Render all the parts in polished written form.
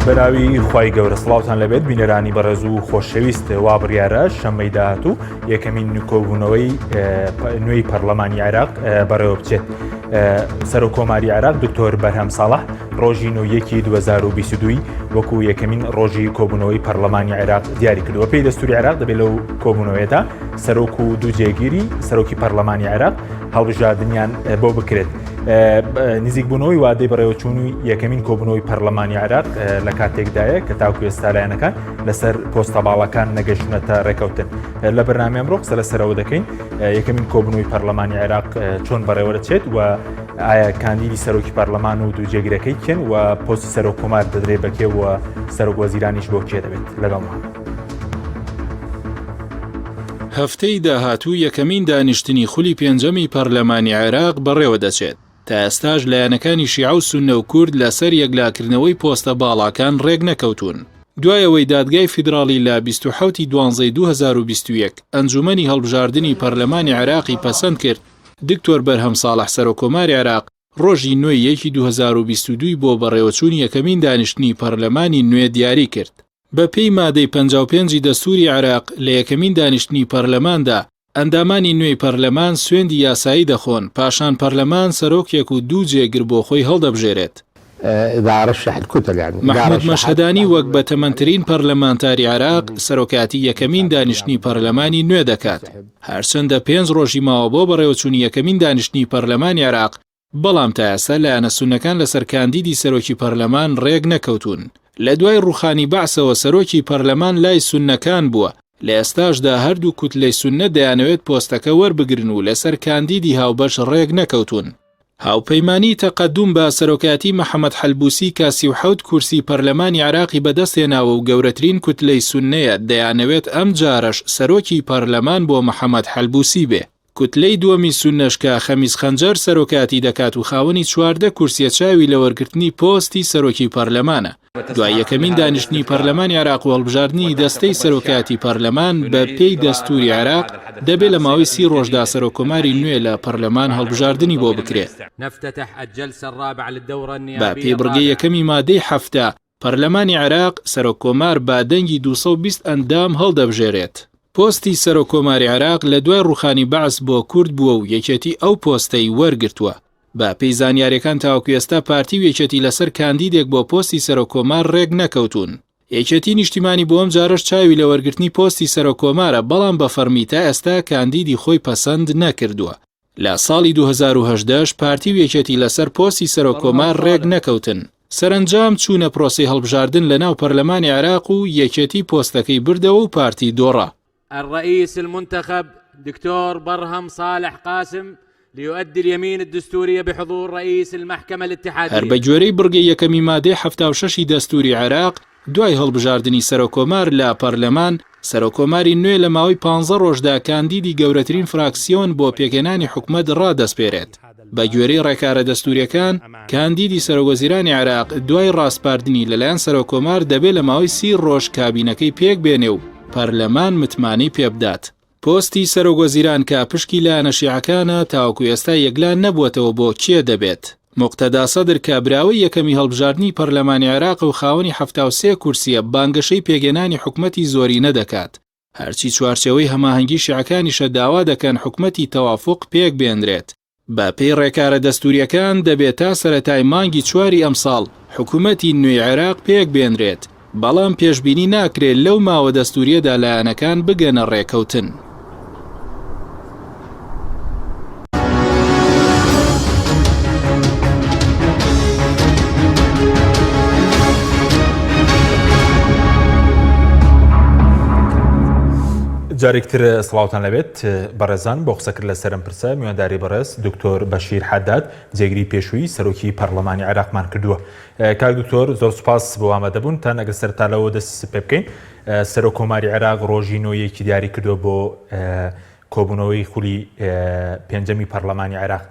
بەناوی خوای گەورە سڵاوتان لەبێت بینەرانی بەڕێز و خۆشەویست وا بڕیارە شەمەی داهاتوو یەکەمین کۆبوونەوەی نوێی پەرلەمانی عێراق بەڕێوە بچێت. سەرۆک کۆماری عێراق دکتۆر بەرهەم ساڵح ڕۆژی 9/1/2022 وەکو یەکەمین ڕۆژی کۆبوونەوەی پەرلەمانی عێراق دیاری کردووە. پێی دەستوری عێراق دەبێت لەو کۆبوونەوەیەدا سەرۆک و دوو جێگیری سەرۆکی پەرلەمانی عێراق هەڵبژاردنیان بۆ بکرێت. نزیک بوونەوەی وادەی بەڕێوەچوونی یەکەمین کۆبوونەوەی پەرلەمانی عێراق لە کاتێکدایە کە تاکو ئێستا لایەنەکان لەسەر پۆستە باڵەکان نەگەشتنەتە ڕێکەوتن. لە بەرنامەی ئەمڕۆ قسە لەسەرەوە دەکەین یەکەمین کۆبوونەوەی پەرلەمانی عێراق چۆن بەڕێوە دەچێت و ئایا کاندیدی سەرۆکی پەرلەمان و دوو جێگیرەکەی کێن و پۆستی سەرۆک کۆمار دەدرێت بەکێ و سەرۆک وەزیرانیش بۆ کێ دەبێت. لەگەڵمان هەفتەی داهاتوو یەکەمین دانیشتنی خولی پێنجەمی پەرلەمانی عێراق بەڕێوە دەچێت. تا ئێستاش لایەنەکانی شیعە و سوننە و کورد لەسەر یەکلاکردنەوەی پۆستە باڵاکان ڕێک نەکەوتون. دوایەوەی دادگای فیدراڵی لە 27/12/2021 ئەنجومەنی هەڵبژاردننی پەرلەمانی عێراقی پەسەند کرد، دکتۆر بەرهەم ساڵح سەرۆک کۆماری عێراق ڕۆژی 9/1/2022 بۆ بەڕێوەچوونی یەکەمین دانیشتنی پەرلەمانی نوێ دیاری کرد. بە پێی مادەی 55 دەستوری عێراق لە یەکەمین دانیشتنی پەرلەماندا ئەندامانی نوێی پەرلەمان سوێندی یاسایی دەخۆن، پاشان پەرلەمان سەرۆکێک و دوو جێگر بۆ خۆی هەڵدەبژێرێت. محمود مەشهەدانی وەک بەتەمەنترین پەرلەمانتاری عێراق سەرۆکاتی یەکەمین دانیشتنی پەرلەمانی نوێ دەکات. هەرچەندە 5 ڕۆژی ماوە بۆ بەڕێوەچوونی یەکەمین دانیشتنی پەرلەمانی عێراق، بەڵام تا ئێستا لایەنە سوننەکان لەسەر کاندیدی سەرۆکی پەرلەمان ڕێک نەکەوتون. لە دوای ڕوخانی بەعسەوە سەرۆکی پەرلەمان لای سوننەکان بووە. لە ئێستاشدا هەردوو کوتلەی سوننە دەیانەوێت پۆستەکە وەربگرن و لەسەر کاندیدی هاوبەش ڕێک نەکەوتون. هاوپەیمانی تەقەدوم بە سەرۆکاتی محەممەد حەلبوسی کە 37 کورسی پەرلەمانی عێراقی بەدەستێناوە و گەورەترین کوتلەی سوننەیە، دەیانەوێت ئەم جارەش سەرۆکی پەرلەمان بۆ محەممەد حەلبوسی بێ. کوتلەی دووەمی سوننەش کە خەمیس خەنجەر سەرۆکاتی دەکات و خاوەنی 14 کورسیە چاوی لە وەرگرتنی پۆستی سەرۆکی پەرلەمانە. دوای یەکەمین دانیشتنی پەرلەمانی عێراق و هەڵبژاردننی دەستەی سەرۆکاتی پەرلەمان بە پێی دەستوری عێراق دەبێت لە ماوەی 30 ڕۆژدا سەرۆک کۆماری نوێ لە پەرلەمان هەڵبژاردننی بۆ بکرێت. بە پێبڕگەی یەکەمی مادەی هەفتە پەرلەمانی عێراق سەرۆک کۆمار با دەنگی 220 ئەندام هەڵدەبژێرێت. پۆستی سەرۆک کۆماری عێراق لە دوای ڕوخانی بەعس بۆ کورد بووە و یەکێتی ئەو پۆستەی وەرگرتووە. بە پێی زانیاریەکان تاوەکو ئێستا پارتی و یەکێتی لەسەر کاندیدێک بۆ پۆستی سەرۆک کۆمار ڕێک نەکەوتون. یەکێتی نیشتیمانی بۆ ئەم جارش چاوی لە وەرگرتنی پۆستی سەرۆک کۆمارە، بەڵام بە فەرمی تا ئێستا کاندیدی خۆی پەسەند نەکردووە. لە ساڵی 2018 پارتی و یەکێتی لەسەر پۆستی سەرۆک کۆمار ڕێک نەکەوتن. سەرنجام چوونە پرۆسی هەڵبژاردن لەناو پەرلەمانی عێراق و یەکێتی پۆستەکەی بردەوە و پارتی دۆڕا. الرئيس المنتخب دكتور برهم صالح قاسم ليؤدي اليمين الدستورية بحضور رئيس المحكمة الاتحادية. هەر بە گوێرەی بڕگەی یەکەمی مادەی 76 دەستوری عێراق دوای هەڵبژاردننی سەرۆک کۆمار لە پەرلەمان، سەرۆک کۆماری نوێ لە ماوەی 15 ڕۆژدا کاندیدی گەورەترین فراکسیۆن بۆ پێکهێنانی حکومەت ڕادەسپێرێت. بە گوێرەی ڕێکارە دەستوریەکان، کاندیدی سەرۆکوەزیرانی عێراق دوای ڕاستپاردنی لەلایەن سەرۆک کۆمار دەبێت لە ماوەی 30 ڕۆژ کابینەکەی پێک بێنێ و پەرلەمان متمانی پێبدات. پۆستی سەرۆکوەزیران کە پشکی لایەنە شیعەکانە تاوەکو ئێستا یەکلان نەبووەتەوە بۆ کێ دەبێت. موقتەدا سەدر کە براوەی یەکەمی هەڵبژاردننی پەرلەمانی عێراق و خاوەنی 73 کورسیە بانگەشەی پێگەێنانی حکومەتی زۆری نەدەکات. هەرچی چوارچەوەی هەماهەنگی شیعەکانیشە داوا دەکەن حکومەتی تەوافق پێک بێنرێت. بە پێی ڕێکارە دەستوریەکان دەبێت تا سەرەتای مانگی 4 ئەمساڵ حکومەتی نوێی عێراق پێک بێنرێت، بەڵام پێشبینی ناکرێت لەو ماوە دەستوریەدا لایەنەکان بگەنە ڕێکەوتن. جارێکتر سڵاوتان لەبێت بەڕێزان بۆ قسەکرد لە سەرم پرسە میوانداری بەڕێز دکتۆر بەشیر حەداد جێگری پێشووی سەرۆکی پەرلەمانی عێراقمان کردووە. کاک دکتۆر زۆر سوپاس بۆ ئامادەبوون تا ئەگەر سەرتا لەوە دەست پێ بکەین. سەرۆک کۆماری عێراق ڕۆژی 9/1 دیاری کردووە بۆ کۆبوونەوەی خولی پێنجەمی پەرلەمانی عێراق.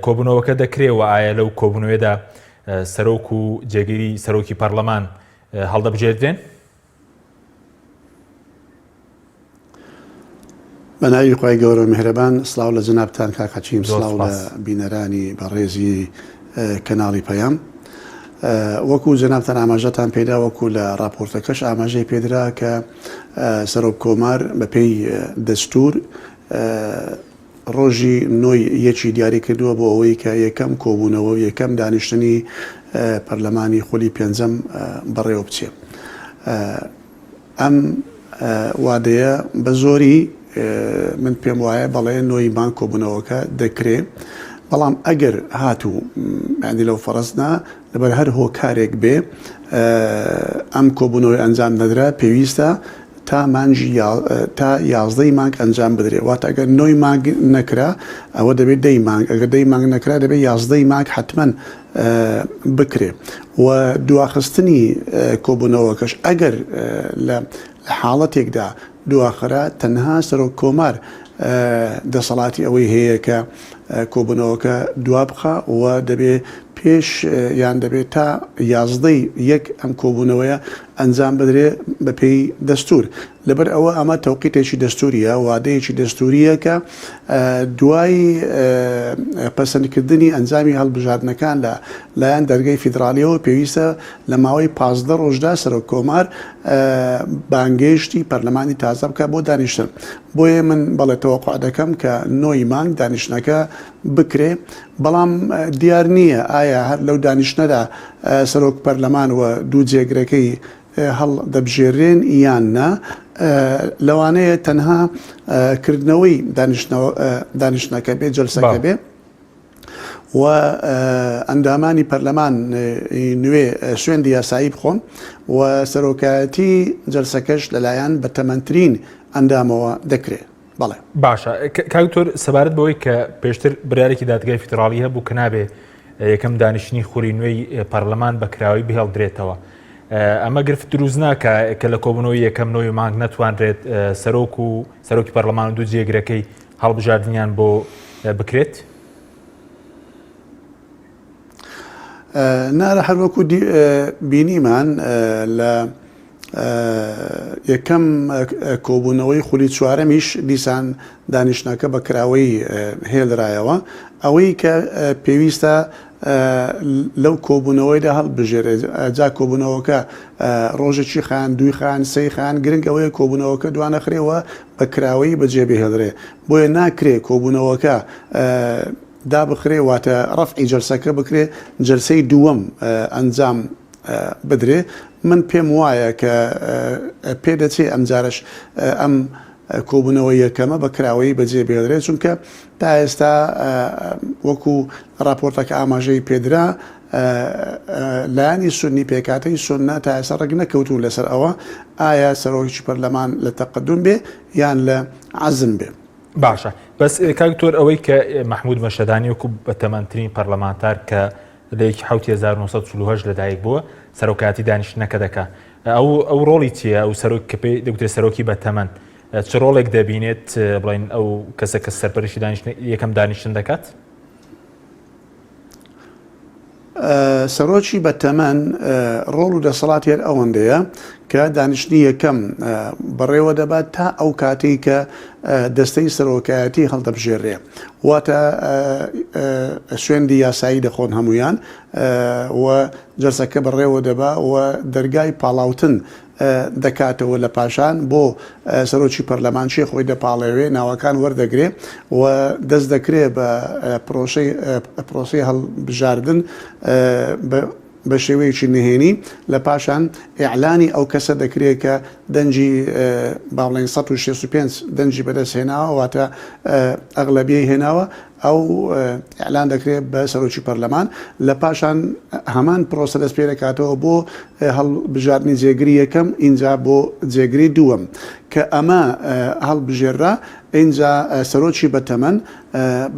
کۆبوونەوەکە دەکرێەوە ئایا لەو کۆبوونەوەیەدا سەرۆک و جێگیری سەرۆکی پەرلەمان هەڵدەبژێردرێن؟ بەناوی خوای گەورە میهرەبان، سڵاو لە جەنابتان کاک حەچیم، سڵاو لە بینەرانی بەڕێزی کەناڵی پەیام. وەکو جەنابتان ئاماژەتان پێدا وەکو لە راپۆرتەکەش ئاماژەی پێدرا کە سەرۆک کۆمار بەپێی دەستور ڕۆژی 9 دیاری کردووە بۆ ئەوەی کە یەکەم کۆبوونەوە و یەکەم دانیشتنی پەرلەمانی خولی پێنجەم بەڕێوە بچێ. ئەم وادەیە بە زۆری من پێم وایە بەڵێ 9 مانگ کۆبوونەوەکە دەکرێت، بەڵام ئەگەر هاتوو یعنی لەو فەرەزنا لەبەر هەر هۆکارێک بێ ئەم کۆبوونەوەی ئەنجام نەدرا پێویستە تا 11 مانگ ئەنجام بدرێت. واتە ئەگەر 9 مانگ نەکرا ئەوە دەبێت 10 مانگ، ئەگەر 10 مانگ نەکرا دەبێت 11 مانگ حتمما بکرێ. و دواخستنی کۆبوونەوەکەش ئەگەر لە حاڵەتێکدا دواخرا تەنها سەرۆک کۆمار دەسەڵاتی ئەوەی هەیە کە کۆبوونەوەکە دوا بخە و دەبێت پێش یان دەبێت تا 11 ئەم کۆبوونەوەیە ئەنجام بدرێت بەپێی دەستور. لەبەر ئەوە ئەمە تەوقیتێکی دەستوریە، وادەیەکی دەستوریە کە دوای پەسەندکردنی ئەنجامی هەڵبژاردنەکان لە لایەن دەرگای فیدراالیەوە پێویستە لە ماوەی 15 ڕۆژدا سەرۆک کۆمار بانگێشتی پەرلەمانی تازە بکە بۆ دانیشتن. بۆیە من بەڵێ تەوەقع دەکەم کە 9 مانگ دانیشتنەکە بکرێ، بەڵام دیار نییە ئایا هەر لەو دانیشتنەدا سەرۆک پەرلەمان و دوو جێگرەکەی هەڵ دەبژێرێن یان نا. لەوانەیە تەنها کردنەوەی دانیشتنەکە بێ جەلسەکە بێ و ئەندامانی پەرلەمان نوێ سوێندی یاسایی بخۆن و سەرۆکایەتی جەلسەکەش لەلایەن بەتەمەنترین ئەندامەوە دەکرێت. بەڵێ باشە کاکتۆر سەبارەت بەوەی کە پێشتر بڕیارێکی دادگای فیدراالی هەبوو کە نابێ یەکەم دانیشتنی خوری نوێی پەرلەمان بەکراوی بهێڵدرێتەوە. ئەمە گرفت دروست ناکە کە لە کۆبوونەوەی یەکەم 9 مانگ نەتوانرێت سەرۆکی پەرلەمان و دوو جێگرەکەی هەڵبژاردنیان بۆ بکرێت؟ نارە هەر وەکو بینیمان لە یەکەم کۆبوونەوەی خولی چوارەمیش دیسان دانیشتنەکە بەکراوەی هێڵرایەوە، ئەوەی کە پێویستە لەو کۆبوونەوەیدا هەڵبژێرێت. جا کۆبوونەوەکە ڕۆژێکی خان، دوی خان، سەی خان، گرنگ ئەوەیە کۆبوونەوەکە دوانەخرێەوە بەکراوەی بەجێبهێڵرێ. بۆیە ناکرێ کۆبوونەوەکە دابخرێ واتە ڕەفعی جەلسەکە بکرێ جەلسەی دووەم ئەنجام بدرێ. من پێم وایە کە پێدەچێ ئەمجارش ئەم کۆبوونەوەی یەکەمە بەکراوەی بەجێبهێڵرێت، چونکە تا ئێستا وەکو راپۆرتەکە ئاماژەی پێدرا لایانی سونی پێکاتەی سوننا تا ئێستا ڕێک نەکەوتوون لەسەر ئەوە ئایا سەرۆکی پەرلەمان لە تەقەدوم بێ یان لە عەزم بێ. باشە بەس کاکتۆر ئەوەی کە محمود مەشەدانی وەکو بەتەمەنترین پەرلەمانتار کە لەیەکی 1940 لەدایک بووە سەرۆکایەتی دانیشتنەکە دەکات، ئەو ڕۆڵی چییە؟ ئەو سەرۆک کە پێی دەگوترێت سەرۆکی بەتەمەن چ ڕۆڵێک دەبینێت بڵین ئەو کەسە کە سەرپەرشی یەکەم دانیشتن دەکات؟ سەرۆکی بەتەمەن ڕۆڵ و دەسەڵات هێر ئەوەندەیە کە دانیشتنی یەکەم بەڕێوە دەبات تا ئەو کاتەی کە دەستەی سەرۆکایەتی هەڵدەبژێڕێ، واتە سوێندی یاسایی دەخۆن هەمویان و جەلسەکە بەڕێوە دەبا و دەرگای پاڵاوتن دەکاتەوە لە پاشان بۆ سەرۆکی پەرلەمانچی خۆی دەپاڵێوێ، ناوەکان وەردەگرێ و دەست دەکرێت بە پرۆسەی هەڵبژاردن بە شێوەیەکی نهێنی. لە پاشان ئیعلانی ئەو کەسە دەکرێت کە دەنجی باڵێن 165 دەنجی بەدەست هێناوە واتە ئەغلەبیەی هێناوە، ئەو ئیعلان دەکرێت بە سەرۆکی پەرلەمان. لە پاشان هەمان پرۆسە دەست پێ دەکاتەوە بۆ هەڵبژاردننی جێگری یەکەم، اینجا بۆ جێگری دووەم کە ئەمە هەڵبژێرا. اینجا سەرۆکی بەتەمەن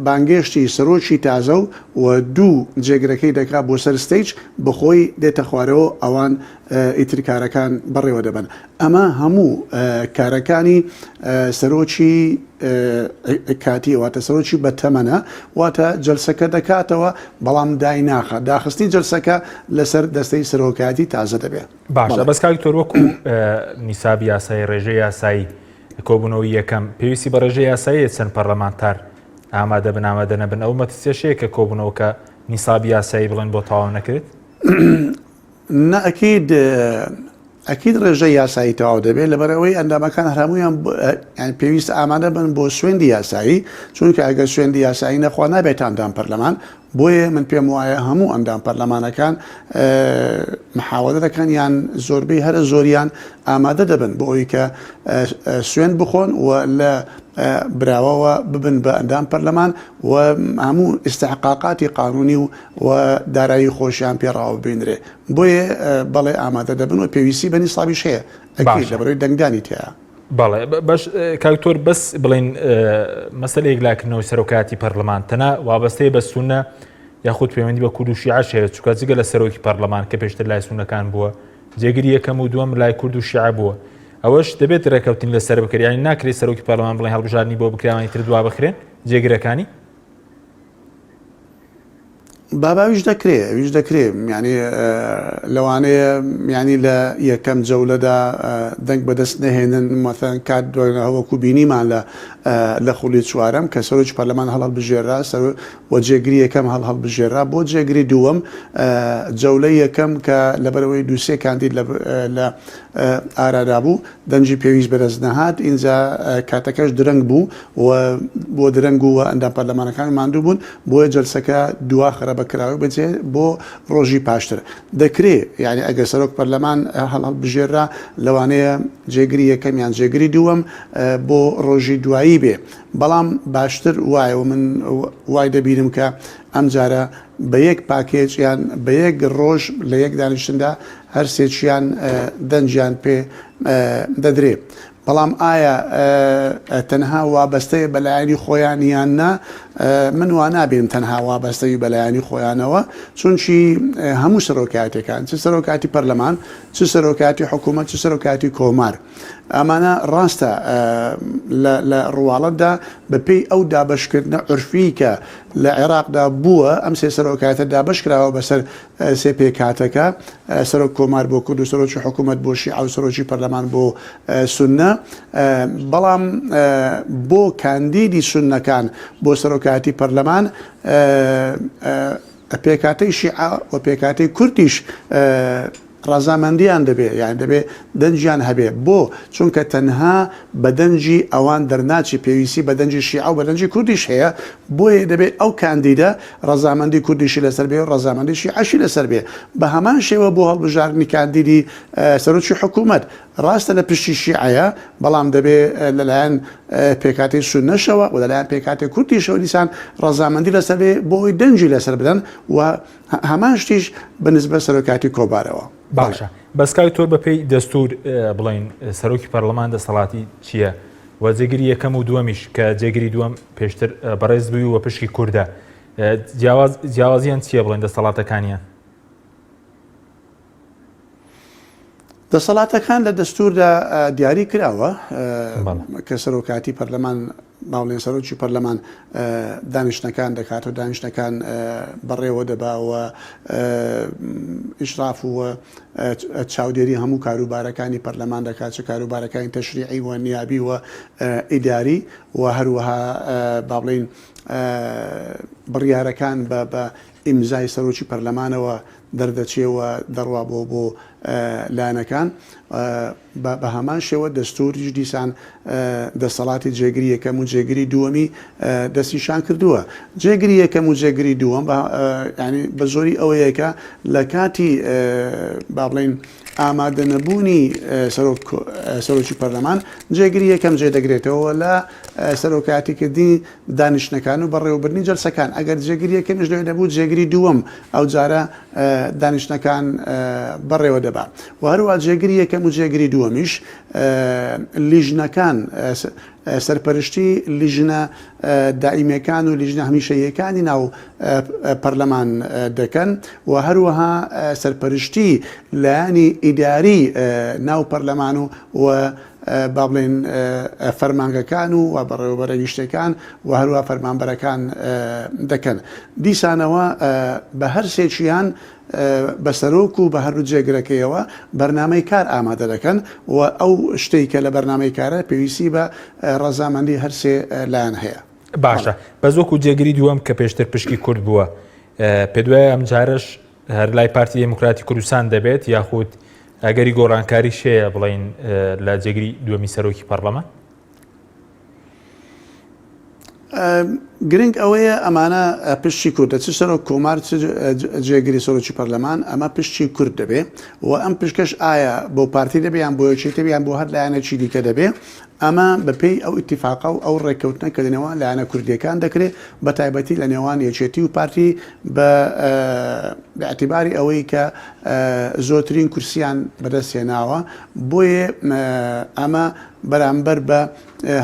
بانگێشتی سەرۆکی تازە و دوو جێگرەکەی دەکات بۆ سەر ستەیج بەخۆی دێتە خوارەوە، ئەوان ئیتر کارەکان بەڕێوە دەبن. ئەمە هەموو کارەکانی سەرۆکی کاتی واتە سەرۆکی بەتەمەنە، واتە جەلسەکە دەکاتەوە بەڵام دایناخە داخستی جەلسەکە لەسەر دەستەی سەرۆکاتی تازە دەبێت. باشە بەس کاکتۆر وەکو نیسابی یاسایی ڕێژەی یاسایی کۆبوونەوەی یەکەم پێویستی بە ڕێژەی یاسایی چەند پەرلەمانتار ئامادە بن ئامادە نەبن، ئەو مەترسیەشەیە کە کۆبوونەوەکە نیسابی یاسایی بڵێن بۆ تەواو نەکرێت؟ ئەکید ڕێژە یاسایی تەواو دەبێت لەبەرەوەی ئەندامەکان هەموویان پێویست ئامادە بن بۆ سوێندی یاسایی، چونکە ئەگەر سوێندی یاسایی نەخوا نابێت ئەندام پەرلەمان. بۆیە من پێم وایە هەموو ئەندام پەرلەمانەکان محاوەدە دەکەن یان زۆربەی هەرە زۆریان ئامادە دەبن بۆ ئەوی کە سوێند بخۆن و لە براوەوە ببن بە ئەندام پەرلەمان و هەموو ئستحقاقاتی قانونی و دارایی خۆشیان پێڕاوە ببینرێ. بۆیە بەڵێ ئامادە دەبن و پێویستی بە نیسابیش هەیە لەبەرەوەی دەنگدانی تێە. بەڵێ باش کاکتۆر بەس بڵین مەسەلەیەک لاکردنەوەی سەرۆکاتی پەرلەمان تەنە وابەستەیە بە سونە یاخود پەیوەندی بە کورد و شیعە هەیە، چونکە جگە لە سەرۆکی پەرلەمان کە پێشتر لای سونەکان بووە جێگیری یەکەم و دووەم لای کورد و شیعە بووە، ئەوەش دەبێت ڕێکەوتین لەسەر بکرێت، یانی ناکرێت سەرۆکی پەرلەمان بڵێن هەڵبژاردننی بۆ بکراوانی تر دوا بخرێن جێگیرەکانی. باباویش دەکرێت ینی لەوانەیە ینی لە یەکەم جەولەدا دەنگ بەدەست نەهێنن مەثەن کات هەوەکو بینیمان لە خوڵی چوارەم کە سەرۆکی پەرلەمان هەڵبژێرا وە جێگری یەکەم هەڵبژێرا بۆ جێگری دووەم جەولەی یەکەم کە لەبەرەوەی دووسێ کاندید لە ئارادا بوو دەنجی پێویست بەدەست نەهات، اینجا کاتەکەش درەنگ بوو و بۆ درەنگ و ئەندام پەرلەمانەکان ماندوو بوون، بۆیە جەلسەکە دوا خراپە کراوی بچێ بۆ ڕۆژی پاشتر دەکرێت. یعنی ئەگەر سەرۆک پەرلەمان هەڵبژێرا لەوانەیە جێگری یەکەم یان جێگری دووەم بۆ ڕۆژی دوایی بێ، بەڵام باشتر وایە و من وای دەبینم کە ئەم جارە بە یەک پاکێج یان بە یەک ڕۆژ لە یەک دانیشتندا هەر سێکیان دەنجیان پێ دەدرێت. بەڵام ئایا تەنها وابەستەیە بەلایانی خۆیان یان نا؟ من وا نابێنم تەنها وابەستەی بەلایانی خۆیانەوە، چونچی هەموو سەرۆکاتەکان چ سەرۆکاتی پەرلەمان چ سەرۆکاتی حکوومەت چ سەرۆکاتی کۆمار ئەمانە ڕاستە لە ڕواڵەتدا بەپێی ئەو دابشکردنە عرفی کە لە عێراقدا بووە ئەم سێ سەرۆکاتە دابشکراوە بەسەر سێ پێکاتەکە، سەرۆک کۆمار بۆ کورد و سەرۆکی حکوومەت بۆ شیعە و سەرۆکی پەرلەمان بۆ سونە، بەڵام بۆ کاندیدی سونەکان بۆ سەرۆکاتی پەرلەمان پێکاتەی شیعە و پێکاتەی کوردیش ڕازامەندیان دەبێت، یان دەبێت دەنجیان هەبێ بۆ چونکە تەنها بە دەنجی ئەوان دەرناچی پێویستی بە دەنجی شیعە و بە دەنجی کوردیش هەیە، بۆیە دەبێت ئەو کاندیدە ڕازامەندی کوردیشی لەسەر بێ و ڕازامەندی شیعەشی لەسەر بێ. بە هەمان شێوە بۆ هەڵبژاردننی کاندیدی سەرۆکی حکوومەت ڕاستە لە پشتی شیعەیە، بەڵام دەبێت لەلایەن پێکاتی سونەشەوە و لەلایەن پێکاتی کوردیشەوە دیسان ڕازامەندی لەسەر بێ بۆی دەنجی لەسەر بدەن و هەمان شتیش بەنسبە سەرۆکاتی کۆبارەوە. باشە بەسکاوی تۆر بەپێی دەستور بڵین سەرۆکی پەرلەمان دەسەڵاتی چییە؟ و جێگیری یەکەم و دووەمیش کە جێگیری دووەم پێشتر بەڕێز بووی و پشتی کووردە جیاوازیان چییە بڵێن دەسەڵاتەکانیان؟ دەسەڵاتەکان لە دەستوردا دیاری کراوە کە سەرۆکاتی پەرلەمان باڵێن سەرۆکی پەرلەمان دانیشتەکان دەکات و دانیشتەکان بەڕێوە دەباوە ئیشراف و چاودێری هەموو کاروبارەکانی پەرلەمان دەکات، چ کاروبارەکانی تەشریعی و نیابی و ئیداری و هەروەها با بڵێن بڕیارەکان بە ئیمزای سەرۆکی پەرلەمانەوە دەردەچێەوە دەڕوا بۆ لایەنەکان. بە هەمان شێوە دەستوریش دیسان دەسەڵاتی جێگری یەکەم و جێگری دووەمی دەستیشان کردووە. جێگری یەکەم و جێگری دووەم ینی بە زۆری ئەوەیەکە لە کاتی با بڵێن ئامادە نەبوونی سەرۆکی پەرلەمان جێگری یەکەم جێدەگرێتەوە لە سەرۆکاتیکردنی دانیشتەکان و بەڕێوەبردننی جەلسەکان. ئەگەر جێگری یەکەمیش لەوێ نەبوو جێگری دووەم ئەو جارە دانیشتەکان بەڕێوە دەبات. و هەروە جێگری یەکەم و جێگری دووەمیش لیژنەکان سەرپەرشتی لیژنە دائیمەکان و لیژنە هەمیشەیەکانی ناو پەرلەمان دەکەن و هەروەها سەرپەرشتی لایەنی ئیداری ناو پەرلەمان و با بڵێن فەرمانگەکان و بەڕێوەبەرە نیشتەکان و هەروە فەرمانبەرەکان دەکەن. دیسانەوە بە هەر سێکیان بە سەرۆک و بە هەردوو جێگرەکەیەوە بەرنامەی کار ئامادە دەکەن و ئەو شتێک کە لە بەرنامەی کارە پێویستی بە ڕەزامەندی هەرسێ لایەن هەیە. باشە بە زۆک و جێگری دووەم کە پێشتر پشکی کورد بووە پێ دوایە ئەم جارش هەر لای پارتی دموکراتی کوردستان دەبێت یاخود ئەگەری گۆڕانکاری شەیە بڵین لە جێگری دووەمی سەرۆکی پەرلەمان؟ گرنگ ئەوەیە ئەمانە پشتی کوردە چ سەرۆک کۆمار جێگیری سەرۆکی پەرلەمان ئەمە پشتی کورد دەبێ و ئەم پشکەش ئایا بۆ پارتی دەبیان بۆ یەکێتیان بۆ هەر لایەنێکی دیکە دەبێ ئەمە بەپێی ئەو ئیتیفاقا و ئەو ڕێککەوتنە کە لەنێوان لایەنە کوردیەکان دەکرێت بە تایبەتی لە نێوان یەکێتی و پارتی بە باعتیباری ئەوەی کە زۆرترین کورسیان بەدەستێناوە بۆیە ئەمە بەرامبەر بە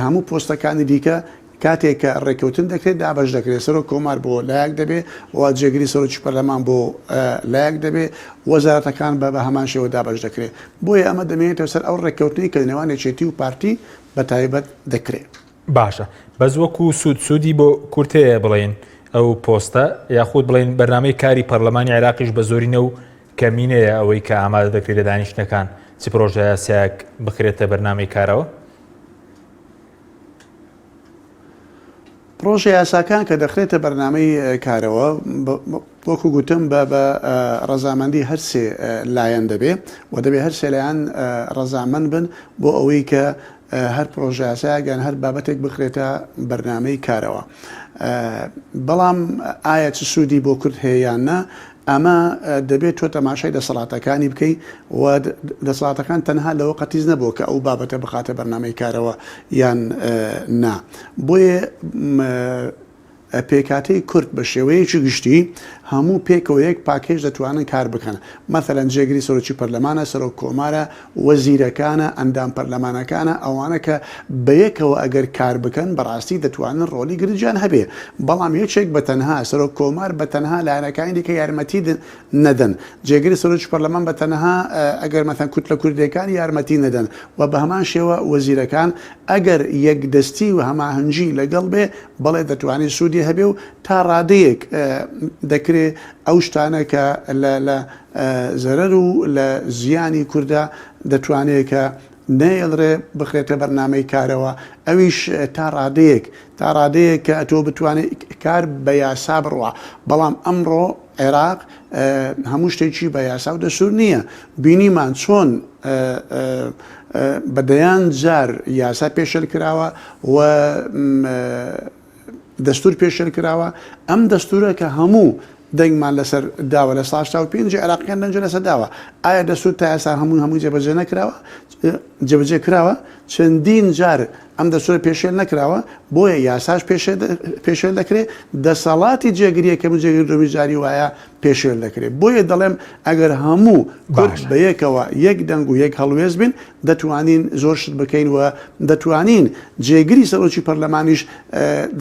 هەموو پۆستەکانی دیکە کاتێک کە ڕێککەوتن دەکرێت دابش دەکرێت سەرۆک کۆمار بۆ لایەک دەبێت و جێگیری سەرۆکی پەرلەمان بۆ لایەک دەبێت وەزارەتەکان بە هەمان شێوە دابش دەکرێت بۆیە ئەمە دەمێنێتەوە سەر ئەو ڕێککەوتنی کە نێوان یەکێتی و پارتی بە تایبەت دەکرێت. باشە بەس وەکو سوودی بۆ کورتەیە بڵێن ئەو پۆستە یاخود بڵێن بەرنامەی کاری پەرلەمانی عێراقیش بە زۆرینە و کەمینەیە ئەوەی کە ئامادە دەکرێت لە دانیشتەکان چ پرۆژە یاسایەک بخرێتە بەرنامەی کارەوە؟ پرۆژە یاساکان کە دەخرێتە بەرنامەی کارەوە وەکو گوتم بە ڕەزامەندی هەرسێ لایەن دەبێ و دەبێ هەرسێ لایەن ڕەزامەند بن بۆ ئەوەی کە هەر پرۆژە یاسایەکان هەر بابەتێک بخرێتە بەرنامەی کارەوە. بەڵام ئایا چ سوودی بۆ کورد هەیەیان نا ئەمە دەبێت تۆ تەماشای دەسەڵاتەکانی بکەیت و دەسەڵاتەکان تەنها لەوە قەتیز نەبوو کە ئەو بابەتە بخاتە بەرنامەی کارەوە یان نا. بۆیە پێکاتەی کورد بە شێوەیەکی گشتی هەموو پێکەوە یەک پاکێژ دەتوانن کار بکەن. مەثەلەن جێگیری سەرۆکی پەرلەمانە، سەرۆک کۆمارە، وەزیرەکانە، ئەندام پەرلەمانەکانە ئەوانە کە بەیەکەوە ئەگەر کار بکەن بەڕاستی دەتوانن ڕۆلی گرنگیان هەبێ. بەڵام یەکێک بە تەنها سەرۆک کۆمار بە تەنها لایەنەکانی دیکە یارمەتی نەدەن، جێگیری سەرۆکی پەرلەمان بە تەنها ئەگەر مەثەن کوت لە کوردیەکان یارمەتی نەدەن و بە هەمان شێوە وەزیرەکان ئەگەر یەکدەستی و هەماهەنگی لەگەڵ بێ بەڵێ دەتوانێت سوودی هەبێ و تا ڕادەیەک دەکرێت ئەو شتانە کە لە زەرەر و لە زیانی کووردا دەتوانێت کە نەیەڵڕێ بخرێتە بەرنامەی کارەوە ئەویش تا ڕادەیەک کە ئەتۆ بتوانێت کار بە یاسا بڕوە. بەڵام ئەمڕۆ عێراق هەموو شتێکی بە یاسا و دەسوور نییە. بینیمان چۆن بەدەیان جار یاسا پێشەل کراوە و دەستور پێشەل کراوە. ئەم دەستورە کە هەموو دەنگمان لەسەر داوە لە 1950 عێراقیان دەنج لەسەر داوە. ئایا دەستور تا ئێستا هەموو جێبەجێ نەکراوە؟ جێبەجێ کراوە؟ چەندین جار ئەم دەستورە پێشێل نەکراوە بۆیە یاساش پێشێل دەکرێت، دەسەڵاتی جێگریەکەم جێگری دومی جاری وایە پێشێل دەکرێت. بۆیە دەڵێم ئەگەر هەموو کورد بەیەکەوە یەک دەنگ و یەک هەڵوێز بن دەتوانین زۆر شت بکەین و دەتوانین جێگری سەرۆکی پەرلەمانیش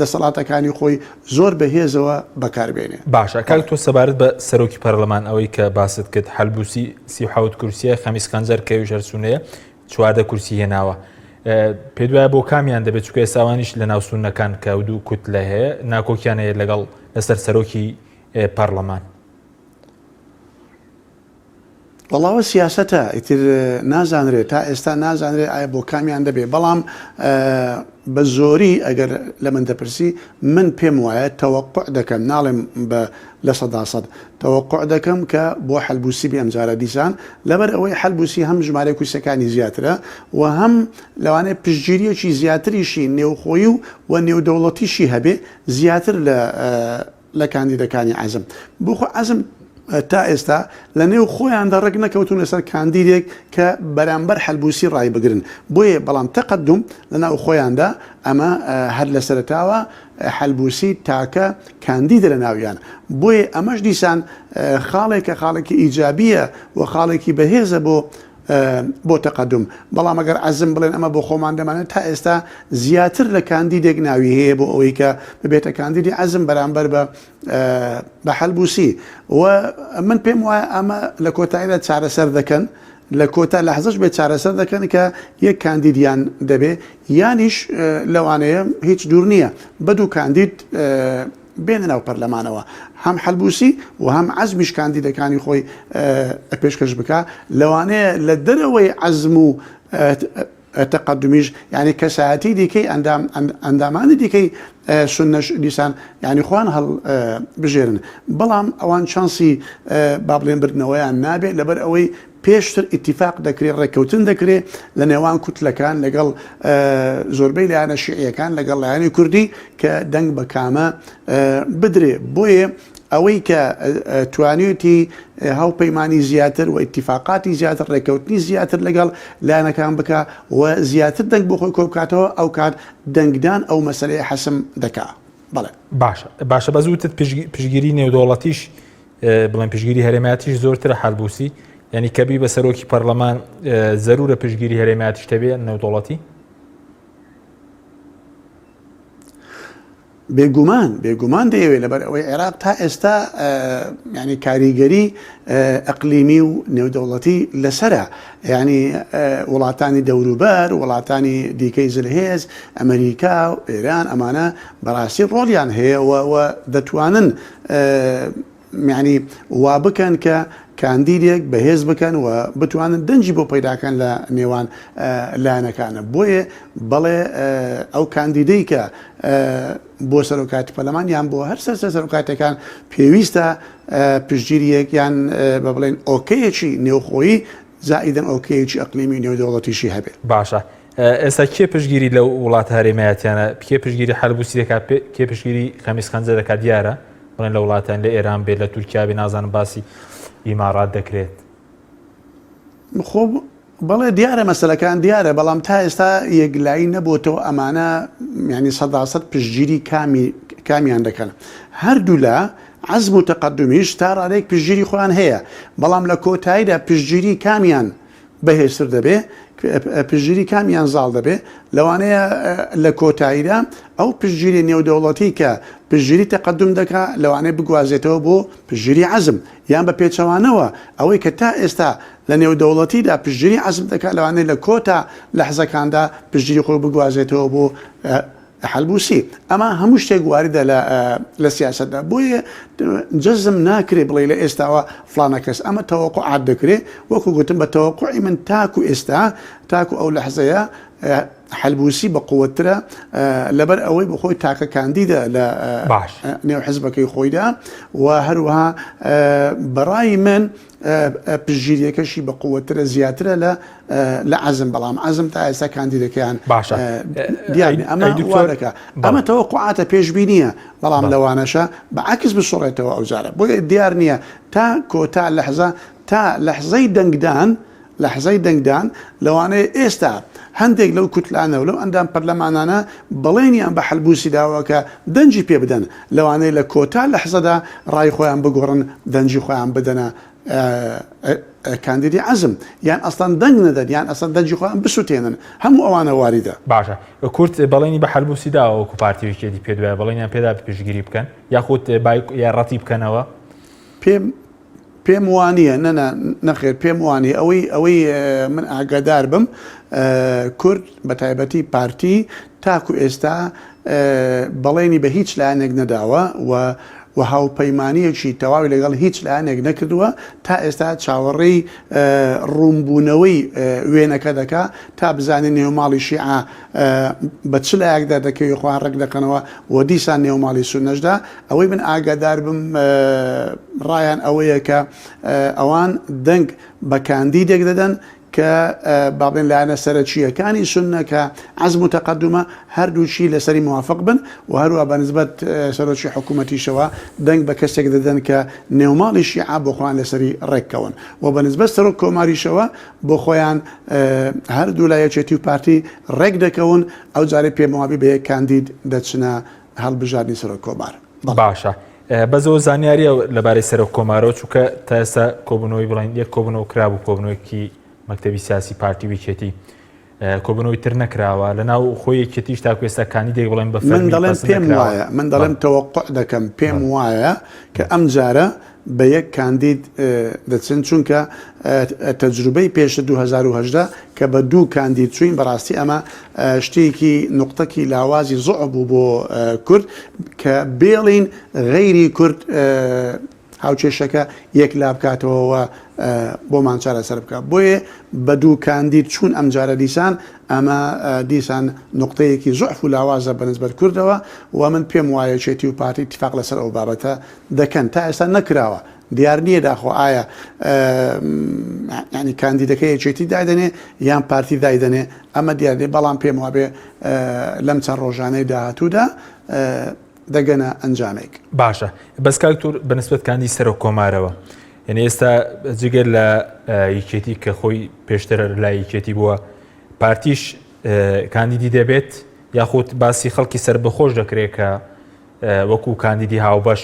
دەسەڵاتەکانی خۆی زۆر بەهێزەوە بەکاربێنێ. باشە کاک تۆ سەبارەت بە سەرۆکی پەرلەمان ئەوەی کە باست کرد هەلبوسی 37 کورسیە خەمیس کەنجەر کەویش هەرسوونەیە 14 کورسی هێناوە. پێ دوایە بۆ کامیان دەبێت چکە ئێساوانیش لە ناوسونەکان کە دوو کوت لە هەیە ناکۆکیان هەیە لەگەڵ لەسەر سەرۆکی پەرلەمان؟ وەڵاوە سیاسەتە ئیتر نازانرێت تا ئێستا نازانرێت ئایا بۆ کامیان دەبێت. بەڵام بە زۆری ئەگەر لە من دەپرسی من پێم وایە تەوەقع دەکەم، ناڵێم لە 100% تەوەقع دەکەم کە بۆ هەلبوسی بێ ئەمجارە دیسان لەبەر ئەوەی هەلبوسی هەم ژمارە کوسەکانی زیاترە و هەم لەوانەیە پشتگیریەکی زیاتریشی نێوخۆیی و نێودەوڵەتیشی هەبێ زیاتر لە کاندیدەکانی عەزم. بۆخۆ عەزم تا ئێستا لە نێو خۆیاندا ڕێک نەکەوتون لەسەر کاندیدێک کە بەرامبەر هەلبوسی ڕای بگرن. بۆیە بەڵام تەقەدوم لە ناو خۆیاندا ئەمە هەر لە سەرتاوە هەلبوسی تاکە کاندیدە لە ناویان. بۆیە ئەمەش دیسان خاڵێکی ئیجابیە و خاڵێکی بەهێزە بۆ تەقەدوم. بەڵام ئەگەر عەزم بڵێن ئەمە بۆ خۆمان دەمانێت تا ئێستا زیاتر لە کاندیدێک ناوی هەیە بۆ ئەوەی کە ببێتە کاندیدی عەزم بەرامبەر بە هەلبوسی. و من پێم وایە ئەمە لە کۆتاییدا چارەسەر دەکەن، لە کۆتا لە حەزش بێت چارەسەر دەکەن کە یەک کاندیدیان دەبێ یانیش لەوانەیە هیچ دوور نییە بە دوو کاندید بێنە ناو پەرلەمانەوە، هەم هەلبوسی و هەم عەزمیش کاندیدەکانی خۆی پێشکەش بکە. لەوانەیە لە دەرەوەی عەزم و تقدمیش یعنی کەسایەتی دیکەی ئەندامانی دیکەی سنەش دیسان یعنی خوان هەڵ بژێرن بەڵام ئەوان چانسی با بڵێن بردنەوەیان نابێت لەبەر ئەوەی پێشتر ئیتیفاق دەکرێت ڕێککەوتن دەکرێت لە نێوان کوتلەکان لەگەڵ زۆربەی لایەنە شیعیەکان لەگەڵ لایەنی کوردی کە دەنگ بە کامە بدرێ بۆیە ئەوەی کە توانیوتی هاوپەیمانی زیاتر و ئیتیفاقاتی زیاتر ڕێککەوتنی زیاتر لەگەڵ لایەنەکان بکە و زیاتر دەنگ بۆ خۆی کۆبکاتەوە ئەو کات دەنگدان ئەو مەسەلەی حەسم دەکا بەڵێ باشە بەزووتت پشگیری نێودوڵەتیش بڵێن پشگیری هەرێمەتیش زۆرترە حەلبوسی یعنی کەبی بە سەرۆکی پەرلەمان زەرورە پشگیری هەرێمەتیش دەبێت نێودوڵەتی بێگومان دەیەوێت لەبەر ئەوەی عێراق تا ئێستا ینی کاریگەری ئەقلیمی و نێودەوڵەتی لەسرە ینی وڵاتانی دەوروبەر وڵاتانی دیکەی زلهێز ئەمریکا و ئێران ئەمانە بەڕاستی ڕۆڵیان هەیە و دەتوانن ینی وا بکەن کە کاندیدێک بەهێز بکەن و بتوانن دەنجی بۆ پەیداکەن لە نێوان لایەنەکانە بۆیە بەڵێ ئەو کاندیدەی کە بۆ سەرۆکاتی پەرلەمان یان بۆ هەر سەرۆکاتەکان پێویستە پشتگیریەک یان بە بڵێن ئۆکەیەکی نێوخۆیی زائیدەن ئۆکەیەکی ئەقلیمی نێودەوڵەتیشی هەبێت باشە ئێستا کێ پشتگیری لەو وڵات هەرێمەتیانە کێ پشتگیری حەلبوسی دەکات کێ پشتگیری خەمیس خەنجە دەکات دیارە بڵێن لە وڵاتان لە ئێران بێت لە تورکیا بێ نازانم باسی ئیمارات دەکرێت خۆ بەڵێ دیارە مەسلەکان دیارە بەڵام تا ئێستا یەکلایی نەبووتەوە ئەمانە ینی 100% پشتگیری کامیان دەکەن هەردوو لە عەزم و تەقەدمیش تا ڕادێک پشتگیری خۆیان هەیە بەڵام لە کۆتاییدا پشتگیری کامیان بەهێزتر دەبێ پشتگیری کامیان زاڵ دەبێ لەوانەیە لە کۆتاییدا ئەو پشتگیری نێودەوڵەتی کە پشتگیری تەقەدم دەکا لەوانەیە بگوازێتەوە بۆ پشتگیری عەزم یان بە پێچەوانەوە ئەوەی کە تا ئێستا لە نێودەوڵەتیدا پشتگیری عەزم دەکات لەوانەیە لە کۆتا لە حەزەکاندا پشتگیری خۆی بگوازێتەوە بۆ حەلبوسی ئەمە هەموو شتێک واردە لە سیاسەتدا بۆیە جەزم ناکرێ بڵێ لە ئێستاوە فلانە کەس ئەمە تەوەقوعات دەکرێت وەکو گوتم بە تەوەقوعی من تاکو ئێستا تاکو ئەو لەحزەیە حەلبوسی بە قووەترە لەبەر ئەوەی بخۆی تاکە کاندیدە لە نێو حزبەکەی خۆیدا و هەروەها بەڕای من پشتگیریەکەشی بە قووەترە زیاترە لە عەزم بەڵام عەزم تا ئێستا کاندیدەکەیان باشە دیارنی ئەمە وادەکە ئەمە تەوەقوعاتە پێشبینیە بەڵام لەوانەشە بەعکس بسوڕێتەوە ئەوجارە بۆیە دیار نییە تا کۆتا لەحزە تا لەحزەی دەنگدان لەوانەیە ئێستا هەندێک لەو کوتلانە و لەو ئەندام پەرلەمانانە بەڵێنیان بە حەلبوسی داوەکە دەنجی پێ بدەن لەوانەیە لە کۆتا لەحزەدا ڕای خۆیان بگۆڕن دەنجی خۆیان بدەنە کاندیدی عەزم یان ئەسڵەن دەنگ نەدەن یان ئەسڵەن دەنجی خۆیان بسووتێنن هەموو ئەوانە واریدە باشە کورت بەڵێنی بە حەلبوسی داوە وەکو پارتیویکێتی پێ دوایە بەڵێنیان پێدا پێشگیری بکەن یاخود یا ڕەتی بکەنەوە پێم وانە نەخێر پێم وانی ئەوەی من ئاگادار بم کورد بە تایبەتی پارتی تاکو ئێستا بەڵێنی بە هیچ لایەنێک نەداوە و هاوپەیمانیەکی تەواوی لەگەڵ هیچ لایەنێک نەکردووە تا ئێستا چاوەڕێی ڕوونبوونەوەی وێنەکە دەکا تا بزانین نێوماڵی شیعە بە چ لایەکدا دەکەوێت خۆیان ڕێک دەکەنەوە و دیسان نێوماڵی سونەشدا ئەوەی من ئاگادار بم ڕایان ئەوەیە کە ئەوان دەنگ بە کاندیدێک دەدەن کە بابلێن لایەنە سەرەکیەکانی سونە کە عەزم و تەقەدمە هەردووچی لەسەری موافق بن و هەروە بەنسبەت سەرۆکی حکوومەتیشەوە دەنگ بە کەسێک دەدەن کە نێوماڵی شیعە بۆ خۆیان لەسەری ڕێککەون و بەنسبەت سەرۆک کۆماریشەوە بۆ خۆیان هەردوو لایەکێتی و پارتی ڕێک دەکەون ئەو جارێ پێمەوابی بە یەک کاندید دەچنە هەڵبژاردننی سەرۆک کۆمار باشە بەزەوە زانیاریە لەبارەی سەرۆک کۆمارەوە چووکە تا ئێستا کۆبوونەوەی بڵین یەک کۆبوونەوە کرابوو کۆبوونەوەیەکی مەکتەبی سیاسی پارتی ویکێتی کۆبوونەوەی تر نەکراوە لەناو خۆی یەکێتیش تاکو ئێستا کاندیدێک بڵێن بە من دەڵێن پێم وایە من دەڵێم تەوەقع دەکەم پێم وایە کە ئەم جارە بە یەک کاندید دەچن چونکە تەجروبەی پێشتر 2010 کە بە دوو کاندید چوین بەڕاستی ئەمە شتێکی نقطەکی لاوازی زوع بوو بۆ کورد کە بێڵین غەیری کورد هاوچێشەکە یەک لا بکاتەوە بۆمان چارەسەر بکات. بۆیە بە دوو کاندید چوون ئەم جارە دیسان ئەمە دیسان نقطەیەکی زۆعف و لاوازە بەنسبەت کوردەوە و من پێم وایە چێتی و پارتی اتفاق لەسەر ئەو بابەتە دەکەن تا ئێستا نەکراوە. دیار نییە داخۆ ئایا ینی کاندیدەکە یەکێتی دایدەنێ یان پارتی دایدەنێ ئەمە دیاردێ بەڵام پێم وابێ لەم چەند ڕۆژانەی داهاتوودا دەگەنە ئەنجامێک. باشە بەس کاکتور بەنسبەت کاندی سەرۆک کۆمارەوە یعنی ئێستا جگەر لە یەکێتی کە خۆی پێشتر لای یەکێتی بووە پارتیش کاندیدی دەبێت یاخود باسی خەڵکی سربەخۆش دەکرێت کە وەکو کاندیدی هاوبەش